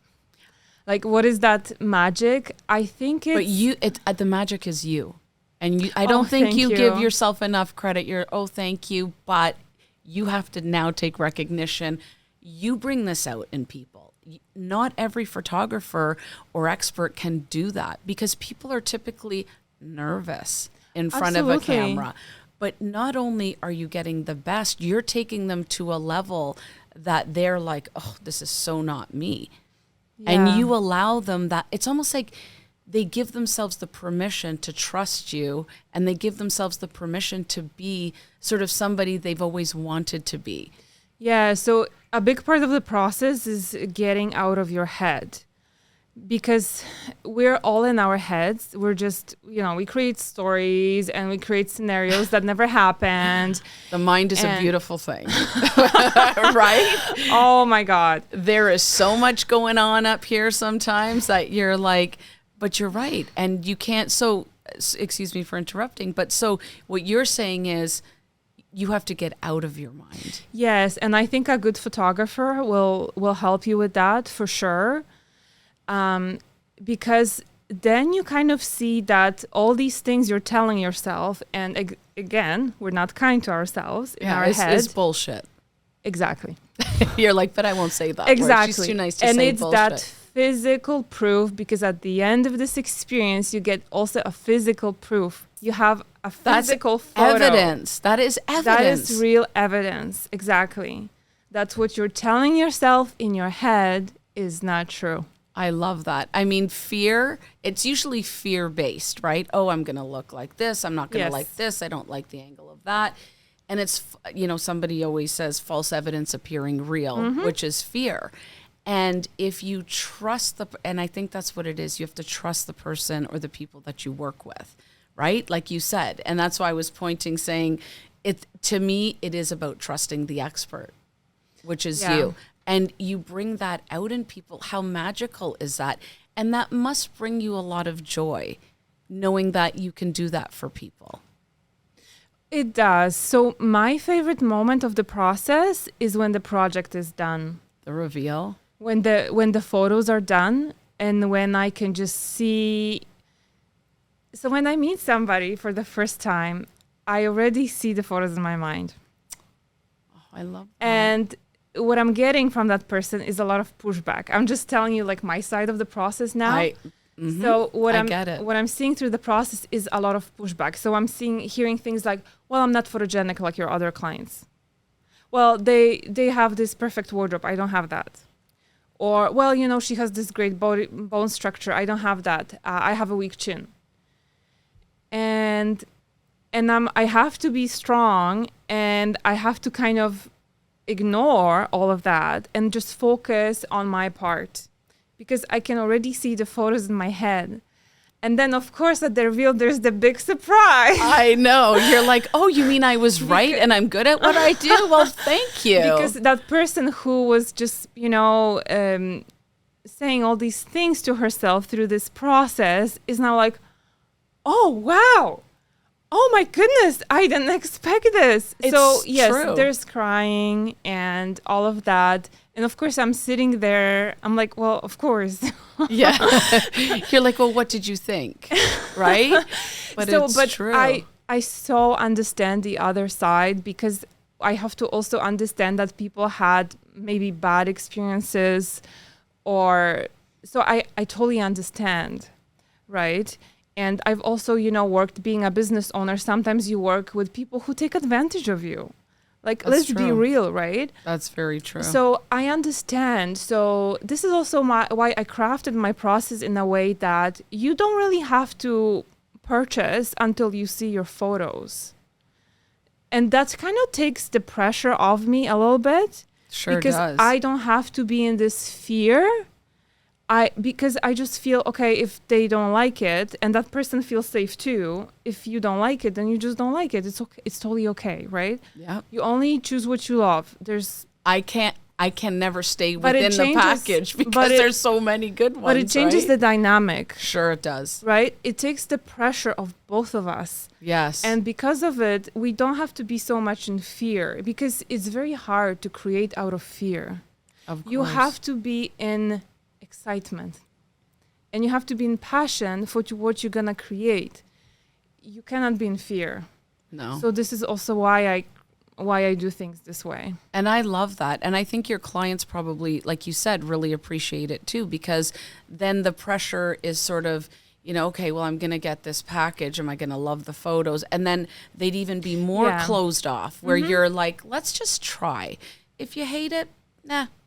Like, what is that magic? I think it's... But the magic is you. And I don't think you give yourself enough credit. Thank you. But you have to now take recognition. You bring this out in people. Not every photographer or expert can do that because people are typically nervous in front of a camera. But not only are you getting the best, you're taking them to a level that they're like, oh, this is so not me. Yeah. And you allow them that. It's almost like they give themselves the permission to trust you, and they give themselves the permission to be sort of somebody they've always wanted to be. Yeah, so a big part of the process is getting out of your head, because we're all in our heads. We're just, we create stories and we create scenarios that never happened. The mind is a beautiful thing, right? Oh my God. There is so much going on up here sometimes that you're like, but you're right. And you can't, so excuse me for interrupting, but so what you're saying is, you have to get out of your mind. Yes, and I think a good photographer will help you with that for sure. Because then you kind of see that all these things you're telling yourself, and again, we're not kind to ourselves in our head. It's bullshit. Exactly. You're like, but I won't say that. Exactly. She's too nice to say bullshit. And it's that physical proof, because at the end of this experience, you get also a physical proof. You have a physical photo. Evidence. That is evidence. That is real evidence. Exactly. That's what you're telling yourself in your head is not true. I love that. I mean, fear, it's usually fear-based, right? Oh, I'm going to look like this. I'm not going to like this. I don't like the angle of that. And it's, somebody always says false evidence appearing real, which is fear. And if you trust and I think that's what it is, you have to trust the person or the people that you work with, right? Like you said. And that's why I was pointing, saying, to me, it is about trusting the expert, which is you. And you bring that out in people. How magical is that? And that must bring you a lot of joy, knowing that you can do that for people. It does. So my favorite moment of the process is when the project is done. The reveal? When the photos are done, and when I can just see. So when I meet somebody for the first time, I already see the photos in my mind. Oh, I love that. And what I'm getting from that person is a lot of pushback. I'm just telling you like my side of the process now. So what I'm seeing through the process is a lot of pushback. So I'm hearing things like, well, I'm not photogenic like your other clients. Well, they have this perfect wardrobe. I don't have that. Or, well, she has this great bone structure. I don't have that. I have a weak chin. And I have to be strong, and I have to kind of ignore all of that and just focus on my part, because I can already see the photos in my head. And then, of course, at the reveal, there's the big surprise. I know. You're like, oh, you mean I was right and I'm good at what I do? Well, thank you. Because that person who was just, saying all these things to herself through this process is now like, oh, wow. Oh, my goodness. I didn't expect this. So, yes, true. There's crying and all of that. And of course, I'm sitting there. I'm like, well, of course. Yeah. You're like, well, what did you think? Right? But it's true. I so understand the other side, because I have to also understand that people had maybe bad experiences, so I totally understand, right? And I've also, worked being a business owner. Sometimes you work with people who take advantage of you. Like, let's be real, right? That's very true. So I understand. So this is also why I crafted my process in a way that you don't really have to purchase until you see your photos. And that kind of takes the pressure off me a little bit. Sure because does. I don't have to be in this fear. Because I just feel, okay, if they don't like it, and that person feels safe too, if you don't like it, then you just don't like it. It's okay. It's totally okay, right? Yeah. You only choose what you love. I can never stay within the package because there's so many good ones. But it changes the dynamic. Sure it does. Right? It takes the pressure of both of us. Yes. And because of it, we don't have to be so much in fear, because it's very hard to create out of fear. Of course. You have to be in excitement, and you have to be in passion for what you're gonna create. You cannot be in fear. No. So this is also why I do things this way. And I love that. And I think your clients probably, like you said, really appreciate it too, because then the pressure is sort of, okay, well, I'm going to get this package. Am I going to love the photos? And then they'd even be more closed off, where you're like, let's just try. If you hate it,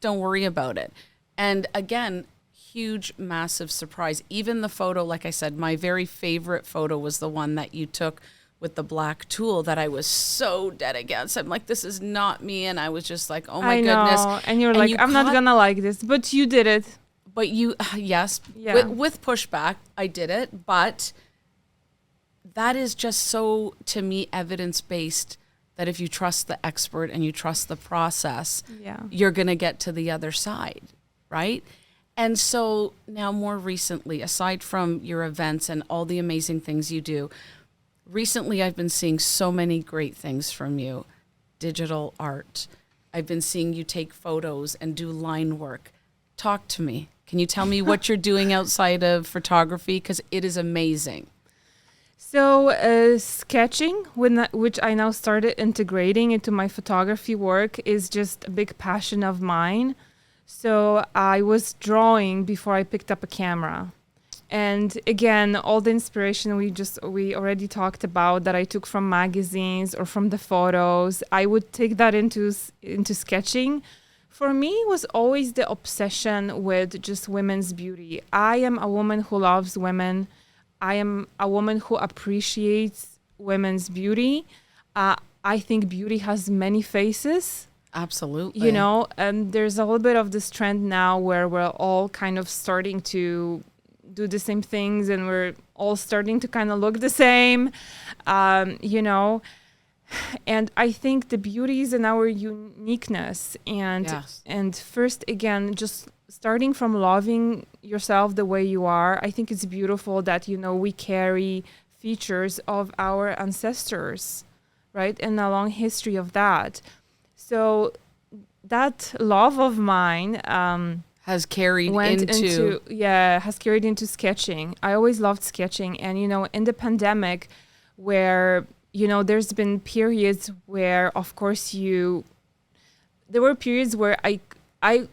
don't worry about it. And again, huge, massive surprise. Even the photo, like I said, my very favorite photo was the one that you took with the black tulle that I was so dead against. I'm like, this is not me. And I was just like, oh my goodness. And you're like, I'm not going to like this, but you did it. But yes, with pushback, I did it. But that is just so, to me, evidence-based, that if you trust the expert and you trust the process, you're going to get to the other side, right? And so now, more recently, aside from your events and all the amazing things you do, recently I've been seeing so many great things from you. Digital art. I've been seeing you take photos and do line work. Talk to me. Can you tell me what you're doing outside of photography? Because it is amazing. So sketching, which I now started integrating into my photography work, is just a big passion of mine. So I was drawing before I picked up a camera. And again, all the inspiration we already talked about that I took from magazines or from the photos, I would take that into sketching. For me, it was always the obsession with just women's beauty. I am a woman who loves women. I am a woman who appreciates women's beauty. I think beauty has many faces. Absolutely. And there's a little bit of this trend now where we're all kind of starting to do the same things, and we're all starting to kind of look the same, and I think the beauty is in our uniqueness. And first, again, just starting from loving yourself the way you are. I think it's beautiful that, we carry features of our ancestors, right? And a long history of that. So that love of mine has carried into sketching. I always loved sketching. And, in the pandemic where, there's been periods where, of course, there were periods where I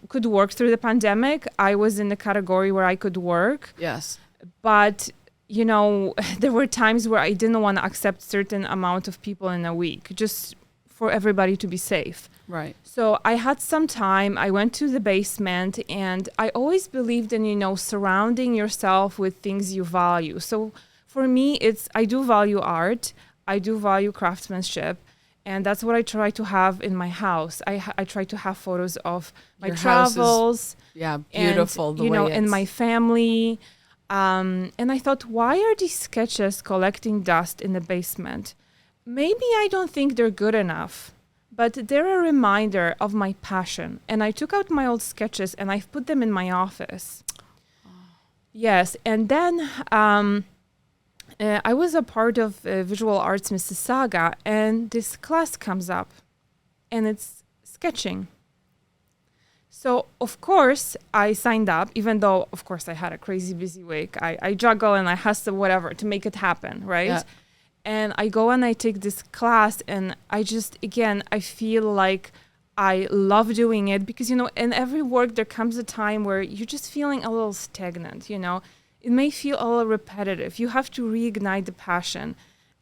could work through the pandemic. I was in the category where I could work. Yes. But, there were times where I didn't want to accept certain amount of people in a week, just for everybody to be safe. Right. So I had some time. I went to the basement, and I always believed in, surrounding yourself with things you value. So for me, I do value art. I do value craftsmanship. And that's what I try to have in my house. I try to have photos of my travels. Beautiful. And, in my family. And I thought, why are these sketches collecting dust in the basement? Maybe I don't think they're good enough, but they're a reminder of my passion. And I took out my old sketches and I've put them in my office. Yes, and then I was a part of Visual Arts Mississauga, and this class comes up, and it's sketching. So, of course, I signed up, even though, of course, I had a crazy busy week. I juggle and I hustle, whatever, to make it happen, right? Yeah. And I go and I take this class, and I just, again, I feel like I love doing it because, you know, in every work, there comes a time where you're just feeling a little stagnant, you know. It may feel a little repetitive. You have to reignite the passion.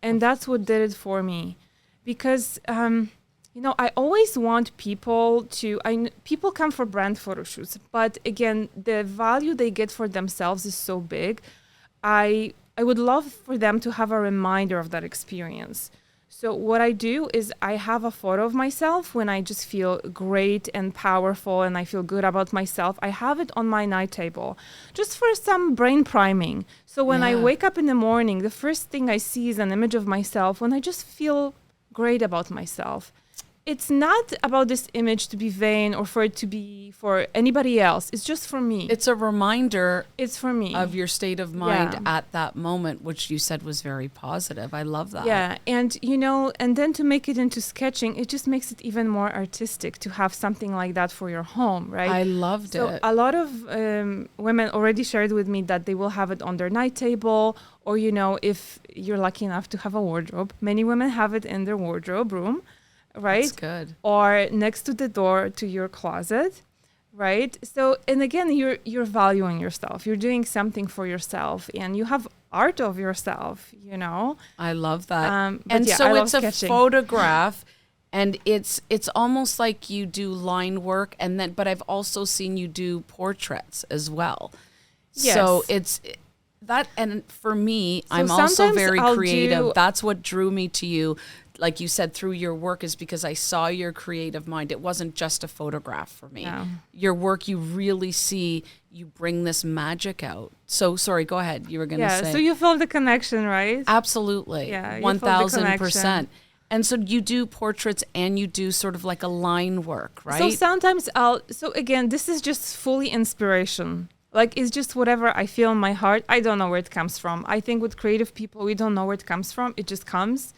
And that's what did it for me. Because, you know, I always want people to, people come for brand photo shoots, but again, the value they get for themselves is so big. I would love for them to have a reminder of that experience. So what I do is I have a photo of myself when I just feel great and powerful and I feel good about myself. I have it on my night table just for some brain priming. So when I wake up in the morning, the first thing I see is an image of myself when I just feel great about myself. It's not about this image to be vain or for it to be for anybody else. It's just for me. It's a reminder. It's for me. Of your state of mind at that moment, which you said was very positive. I love that. Yeah. And, you know, and then to make it into sketching, it just makes it even more artistic to have something like that for your home, right? I loved it. So a lot of women already shared with me that they will have it on their night table, or, you know, if you're lucky enough to have a wardrobe. Many women have it in their wardrobe room. Right? That's good. Or next to the door to your closet, right? So, and again, you're valuing yourself. You're doing something for yourself, and you have art of yourself, you know? I love that. And yeah, so it's sketching. A photograph, and it's almost like you do line work, and then, but I've also seen you do portraits as well. Yes. So it's that, and for me, so I'm also very creative. That's what drew me to you. Like you said, through your work is because I saw your creative mind. It wasn't just a photograph for me. No. Your work, you really see, you bring this magic out. So, sorry, go ahead. You were going to say. Yeah, so you feel the connection, right? Absolutely. Yeah, 1,000%. And so you do portraits and you do sort of like a line work, right? So sometimes so again, this is just fully inspiration. Like, it's just whatever I feel in my heart. I don't know where it comes from. I think with creative people, we don't know where it comes from. It just comes.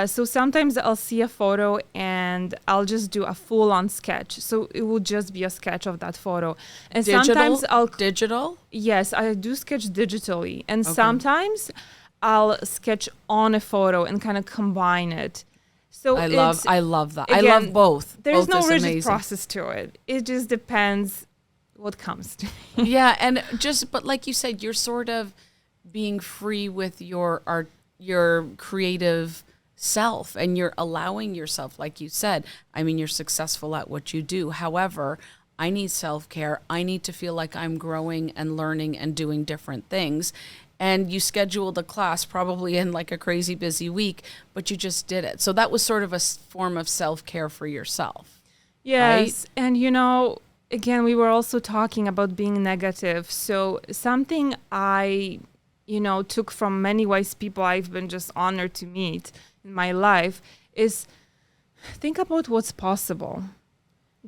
So sometimes I'll see a photo and I'll just do a full-on sketch. So it will just be a sketch of that photo. And sometimes Digital? Yes, I do sketch digitally. And sometimes I'll sketch on a photo and kind of combine it. So I love that. Again, I love both. There's both no rigid amazing. process to it. It just depends what comes to me. Yeah, and but like you said, you're sort of being free with your art, your creative self, and you're allowing yourself, like you said, I mean, you're successful at what you do. However, I need self-care. I need to feel like I'm growing and learning and doing different things. And you scheduled a class probably in like a crazy busy week, but you just did it. So that was sort of a form of self-care for yourself. Yes. Right? And, you know, again, we were also talking about being negative. So something I, you know, took from many wise people I've been just honored to meet in my life is think about what's possible.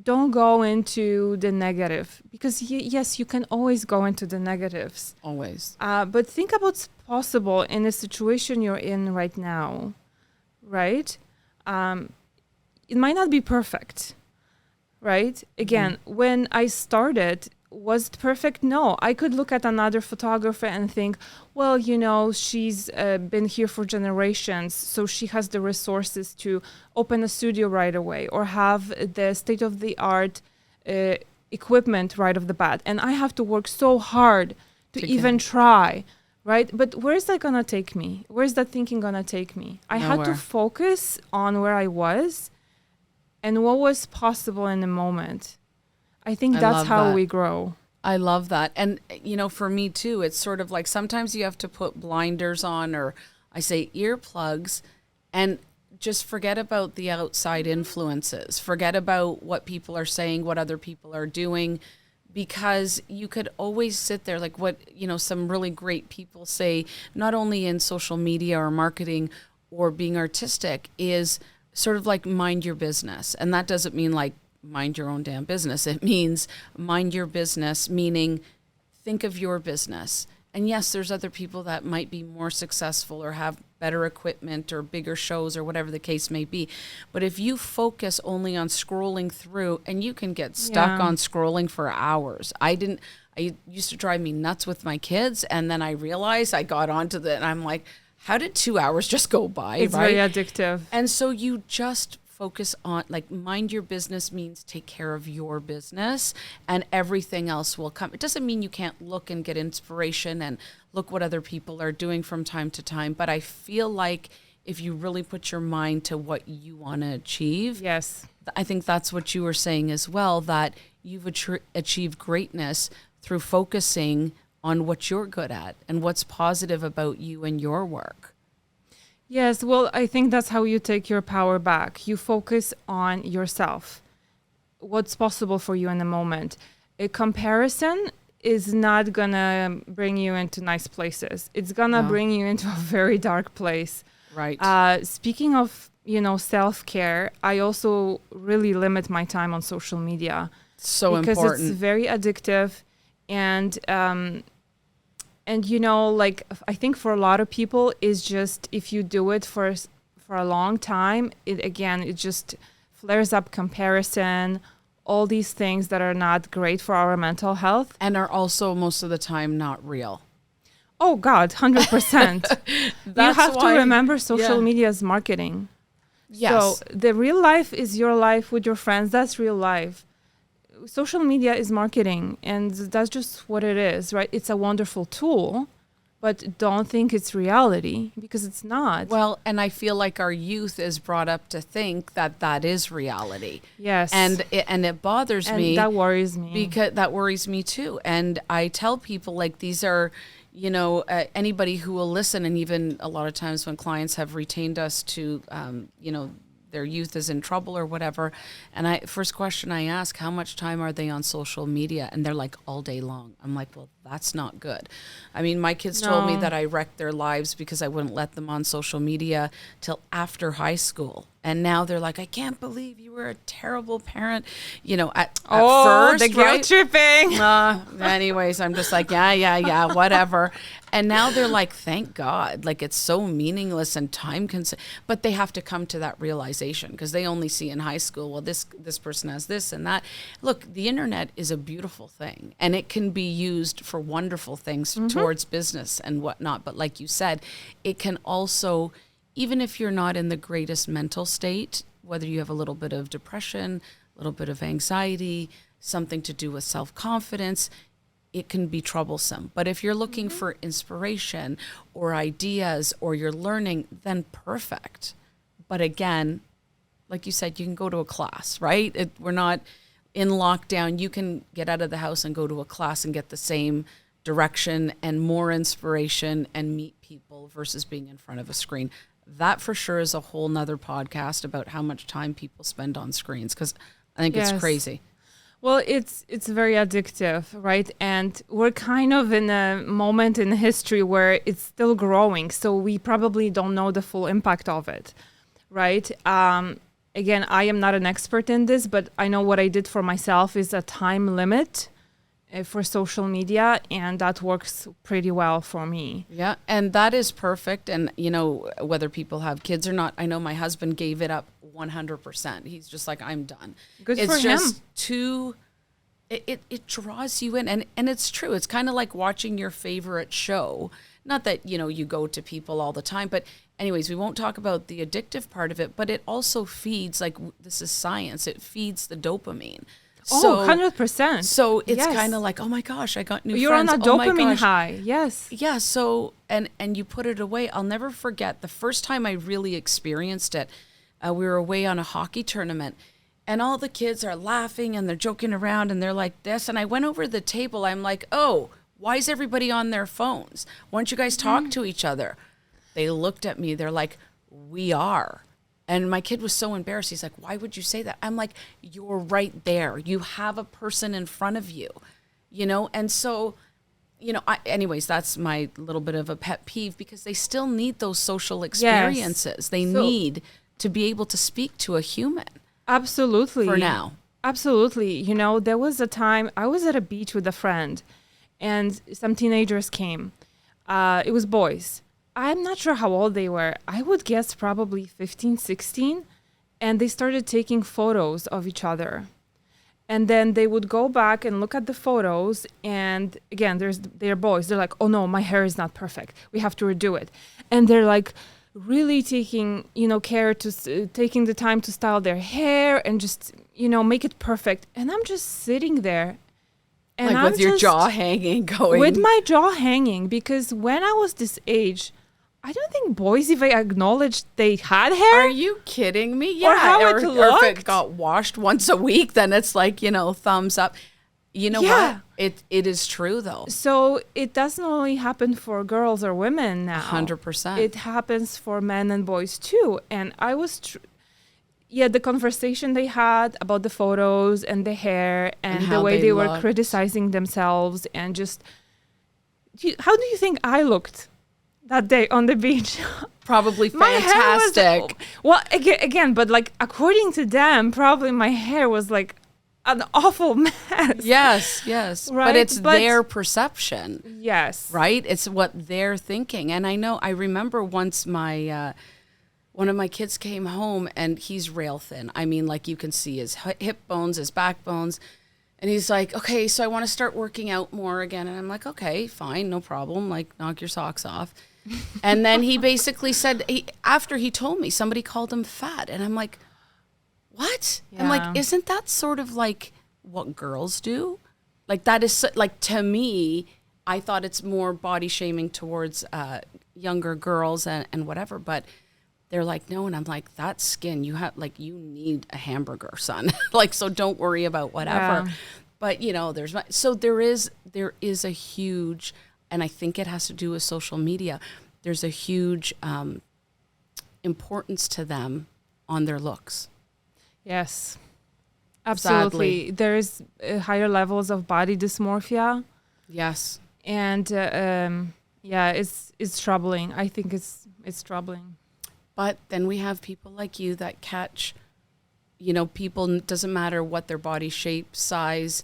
Don't go into the negative, because yes, you can always go into the negatives. Always. But think about what's possible in the situation you're in right now, right? It might not be perfect, right? Again, when I started, was it perfect? No. I could look at another photographer and think, well, you know, she's been here for generations, so she has the resources to open a studio right away or have the state-of-the-art equipment right off the bat. And I have to work so hard to even try, right? But where is that going to take me? Where is that thinking going to take me? I had to focus on where I was and what was possible in the moment. I think that's how we grow. I love that. And, you know, for me too, it's sort of like sometimes you have to put blinders on, or I say earplugs, and just forget about the outside influences. Forget about what people are saying, what other people are doing. because you could always sit there like what, some really great people say, not only in social media or marketing or being artistic, is sort of like mind your business. And that doesn't mean like mind your own damn business. It means mind your business, meaning think of your business. And yes, there's other people that might be more successful or have better equipment or bigger shows or whatever the case may be. But if you focus only on scrolling through, and you can get stuck on scrolling for hours. It used to drive me nuts with my kids. And then I realized I got onto and I'm like, how did 2 hours just go by? It's right? very addictive. And so you just focus on, like, mind your business means take care of your business and everything else will come. It doesn't mean you can't look and get inspiration and look what other people are doing from time to time. But I feel like if you really put your mind to what you want to achieve, yes, I think that's what you were saying as well, that you've achieved greatness through focusing on what you're good at and what's positive about you and your work. Yes, well, I think that's how you take your power back. You focus on yourself, what's possible for you in the moment. A comparison is not going to bring you into nice places. It's going to bring you into a very dark place. Right. Speaking of, self-care, I also really limit my time on social media. So because important. It's very addictive. And I think for a lot of people is just, if you do it for a long time, it just flares up comparison, all these things that are not great for our mental health. And are also most of the time not real. Oh God, 100%. You have to remember social media is marketing. Yes. So the real life is your life with your friends. That's real life. Social media is marketing, and that's just what it is, right? It's a wonderful tool, but don't think it's reality, because it's not. Well, and I feel like our youth is brought up to think that is reality. Yes. And it bothers me. That worries me. Because that worries me too. And I tell people, like, these are, anybody who will listen, and even a lot of times when clients have retained us to, their youth is in trouble or whatever. And first question I ask, how much time are they on social media? And they're like, all day long. I'm like, well, that's not good. I mean, my kids told me that I wrecked their lives because I wouldn't let them on social media till after high school. And now they're like, I can't believe you were a terrible parent, at first. The guilt tripping. Anyways, I'm just like, yeah, whatever. And now they're like, thank God, like, it's so meaningless and time consuming. But they have to come to that realization, because they only see in high school, well, this person has this and that. Look, the internet is a beautiful thing, and it can be used for wonderful things towards business and whatnot. But like you said, it can also, even if you're not in the greatest mental state, whether you have a little bit of depression, a little bit of anxiety, something to do with self-confidence, it can be troublesome. But if you're looking for inspiration or ideas, or you're learning, then perfect. But again, like you said, you can go to a class, right? We're not in lockdown. You can get out of the house and go to a class and get the same direction and more inspiration and meet people versus being in front of a screen. That for sure is a whole nother podcast about how much time people spend on screens, because I think it's crazy. Well, it's very addictive, right? And we're kind of in a moment in history where it's still growing, so we probably don't know the full impact of it, right? Again, I am not an expert in this, but I know what I did for myself is a time limit for social media, and that works pretty well for me. Yeah, and that is perfect. And, whether people have kids or not, I know my husband gave it up 100%. He's just like, I'm done. Good it's for just him. It draws you in. And it's true. It's kind of like watching your favorite show. Not that, you go to people all the time, but anyways, we won't talk about the addictive part of it, but it also feeds, like, this is science. It feeds the dopamine. So, 100%. So it's kind of like, oh my gosh, I got new You're friends. on a dopamine high. Yes. Yeah. So, and you put it away. I'll never forget the first time I really experienced it. We were away on a hockey tournament, and all the kids are laughing and they're joking around and they're like this. And I went over to the table. I'm like, oh, why is everybody on their phones? Why don't you guys talk to each other? They looked at me. They're like, we are. And my kid was so embarrassed. He's like, why would you say that? I'm like, you're right there. You have a person in front of you. you know? And so, you know, anyways, that's my little bit of a pet peeve, because they still need those social experiences. They need to be able to speak to a human. Absolutely. For now. Absolutely. You know, there was a time I was at a beach with a friend and some teenagers came. It was boys. I'm not sure how old they were. I would guess probably 15, 16. And they started taking photos of each other. And then they would go back and look at the photos. And again, they're boys. They're like, oh no, my hair is not perfect. We have to redo it. And they're like really taking, you know, care to taking the time to style their hair and just, you know, make it perfect. And I'm just sitting there. And like I'm with your jaw hanging going. With my jaw hanging, because when I was this age, I don't think boys even acknowledged they had hair. Are you kidding me? Yeah. Or how it looked. Or if it got washed once a week, then it's like, you know, thumbs up. You know what? It is true, though. So it doesn't only happen for girls or women now. 100%. It happens for men and boys, too. And I was... the conversation they had about the photos and the hair and the way they were criticizing themselves and just... How do you think I looked that day on the beach? Probably fantastic. Well, again, but like according to them, probably my hair was like an awful mess. Yes. Right? But it's their perception. Yes. Right? It's what they're thinking. And I remember once one of my kids came home and he's rail thin. I mean, like you can see his hip bones, his back bones. And he's like, okay, so I want to start working out more again. And I'm like, okay, fine, no problem. Like, knock your socks off. And then he basically said, after he told me, somebody called him fat. And I'm like, what? Yeah. I'm like, isn't that sort of like what girls do? Like that is like, to me, I thought it's more body shaming towards younger girls and whatever. But they're like, no. And I'm like, that skin, you you need a hamburger, son. Like, so don't worry about whatever. Yeah. But, you know, there is a huge, and I think it has to do with social media. There's a huge importance to them on their looks. Yes, absolutely. Sadly. There's higher levels of body dysmorphia. Yes. And it's troubling. I think it's troubling. But then we have people like you that catch, you know, people, doesn't matter what their body shape, size,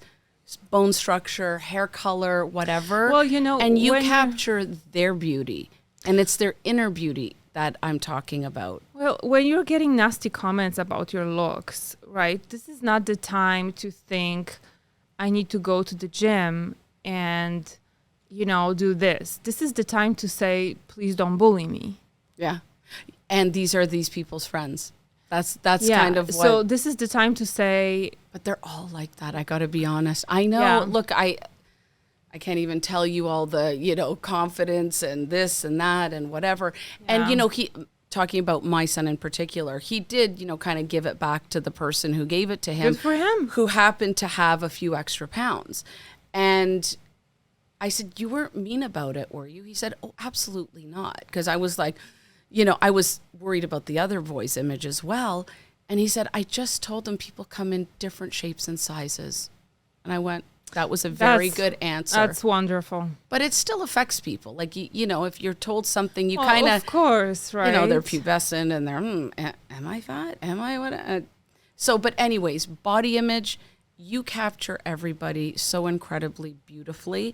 bone structure, hair color, whatever. Well, you know, and you capture their beauty, and it's their inner beauty that I'm talking about. Well, when you're getting nasty comments about your looks, right, this is not the time to think, I need to go to the gym and, you know, do this. This is the time to say, please don't bully me. Yeah. And these are these people's friends. That's kind of what. So this is the time to say. But they're all like that. I got to be honest. I know. Yeah. Look, I can't even tell you all the, you know, confidence and this and that and whatever. Yeah. And, you know, talking about my son in particular, he did, you know, kind of give it back to the person who gave it to him. Good for him. Who happened to have a few extra pounds. And I said, you weren't mean about it, were you? He said, oh, absolutely not. Because I was like, you know, I was worried about the other boy's image as well. And he said, I just told them people come in different shapes and sizes. And I went, that was a very good answer. That's wonderful. But it still affects people. Like, you know, if you're told something, you kind of. Of course, right. You know, they're pubescent and they're, am I fat? Am I what? So, but anyways, body image, you capture everybody so incredibly beautifully.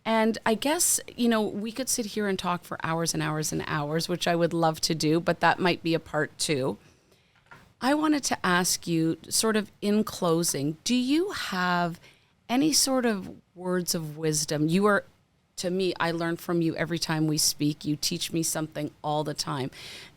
And I guess, you know, we could sit here and talk for hours and hours and hours, which I would love to do, but that might be a part 2. I wanted to ask you, sort of in closing, do you have any sort of words of wisdom? You are, to me, I learn from you every time we speak. You teach me something all the time.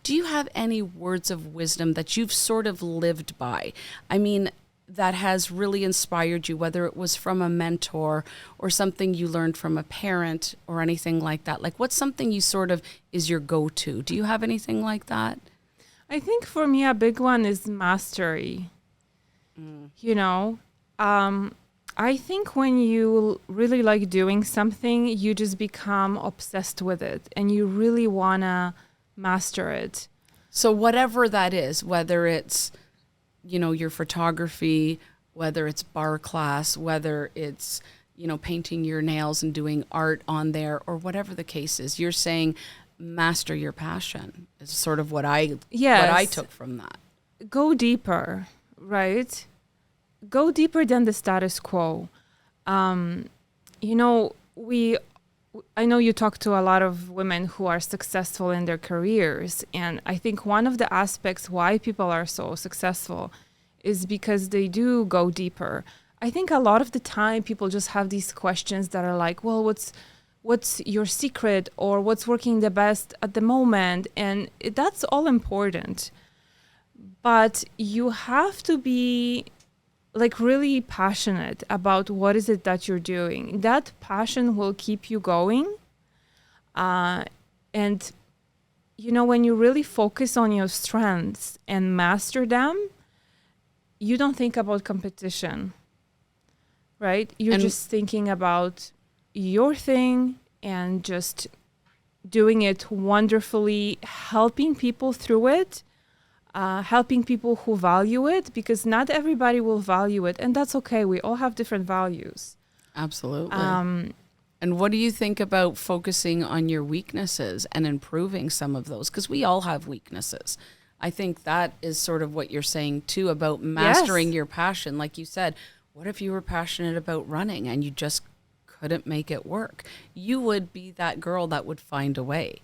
Do you have any words of wisdom that you've sort of lived by? I mean, that has really inspired you, whether it was from a mentor or something you learned from a parent or anything like that? Like, what's something you sort of is your go-to? Do you have anything like that? I think for me, a big one is mastery. You know, I think when you really like doing something, you just become obsessed with it and you really want to master it. So whatever that is, whether it's, you know, your photography, whether it's bar class, whether it's, painting your nails and doing art on there or whatever the case is. You're saying master your passion is sort of what I took from that. Go deeper, right? Go deeper than the status quo. I know you talk to a lot of women who are successful in their careers. And I think one of the aspects why people are so successful is because they do go deeper. I think a lot of the time people just have these questions that are like, well, what's your secret, or what's working the best at the moment? And that's all important. But you have to be like really passionate about what is it that you're doing. That passion will keep you going. And when you really focus on your strengths and master them, you don't think about competition, right? You're just thinking about your thing and just doing it wonderfully, helping people through it. Helping people who value it, because not everybody will value it, and that's okay. We all have different values. Absolutely. And what do you think about focusing on your weaknesses and improving some of those? Because we all have weaknesses. I think that is sort of what you're saying too about mastering your passion. Like you said, what if you were passionate about running and you just couldn't make it work? You would be that girl that would find a way,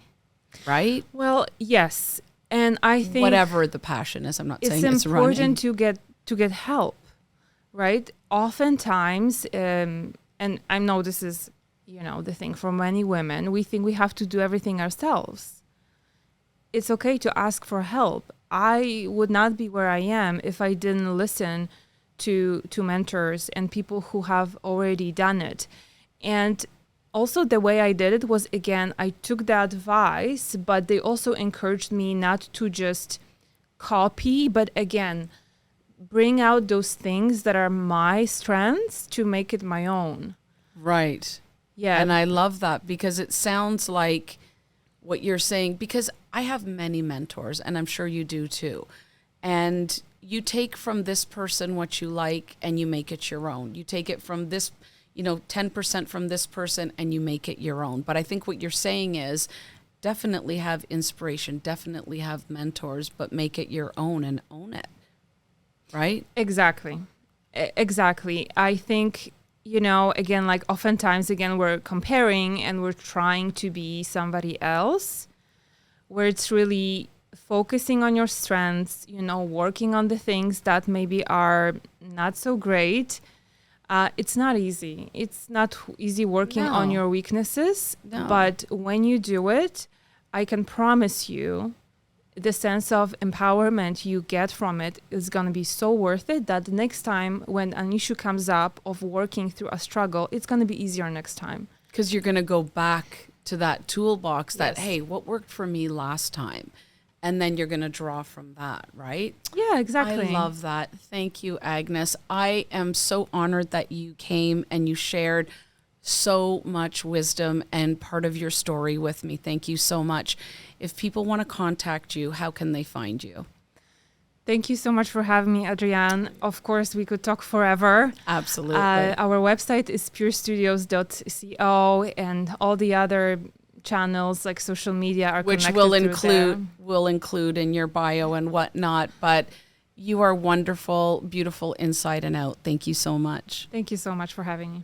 right? Well, yes. And I think whatever the passion is, I'm not saying it's running. It's important to get help, right? Oftentimes, and I know this is, the thing for many women, we think we have to do everything ourselves. It's okay to ask for help. I would not be where I am if I didn't listen to mentors and people who have already done it. And also, the way I did it was, again, I took the advice, but they also encouraged me not to just copy, but again, bring out those things that are my strengths to make it my own. Right. Yeah. And I love that, because it sounds like what you're saying, because I have many mentors, and I'm sure you do too. And you take from this person what you like and you make it your own. You take it from this 10% from this person and you make it your own. But I think what you're saying is definitely have inspiration, definitely have mentors, but make it your own and own it. Right? Exactly. I think, again, like oftentimes, we're comparing and we're trying to be somebody else, where it's really focusing on your strengths, working on the things that maybe are not so great. It's not easy. It's not easy working on your weaknesses. No. But when you do it, I can promise you the sense of empowerment you get from it is going to be so worth it that the next time when an issue comes up of working through a struggle, it's going to be easier next time. Because you're going to go back to that toolbox that, hey, what worked for me last time? And then you're going to draw from that, right? Yeah, exactly. I love that. Thank you, Agnes. I am so honored that you came and you shared so much wisdom and part of your story with me. Thank you so much. If people want to contact you, how can they find you? Thank you so much for having me, Adrianne. Of course, we could talk forever. Absolutely. Our website is purestudios.co, and all the other channels like social media are which connected will include in your bio and whatnot. But you are wonderful, beautiful inside and out. Thank you so much. Thank you so much for having me.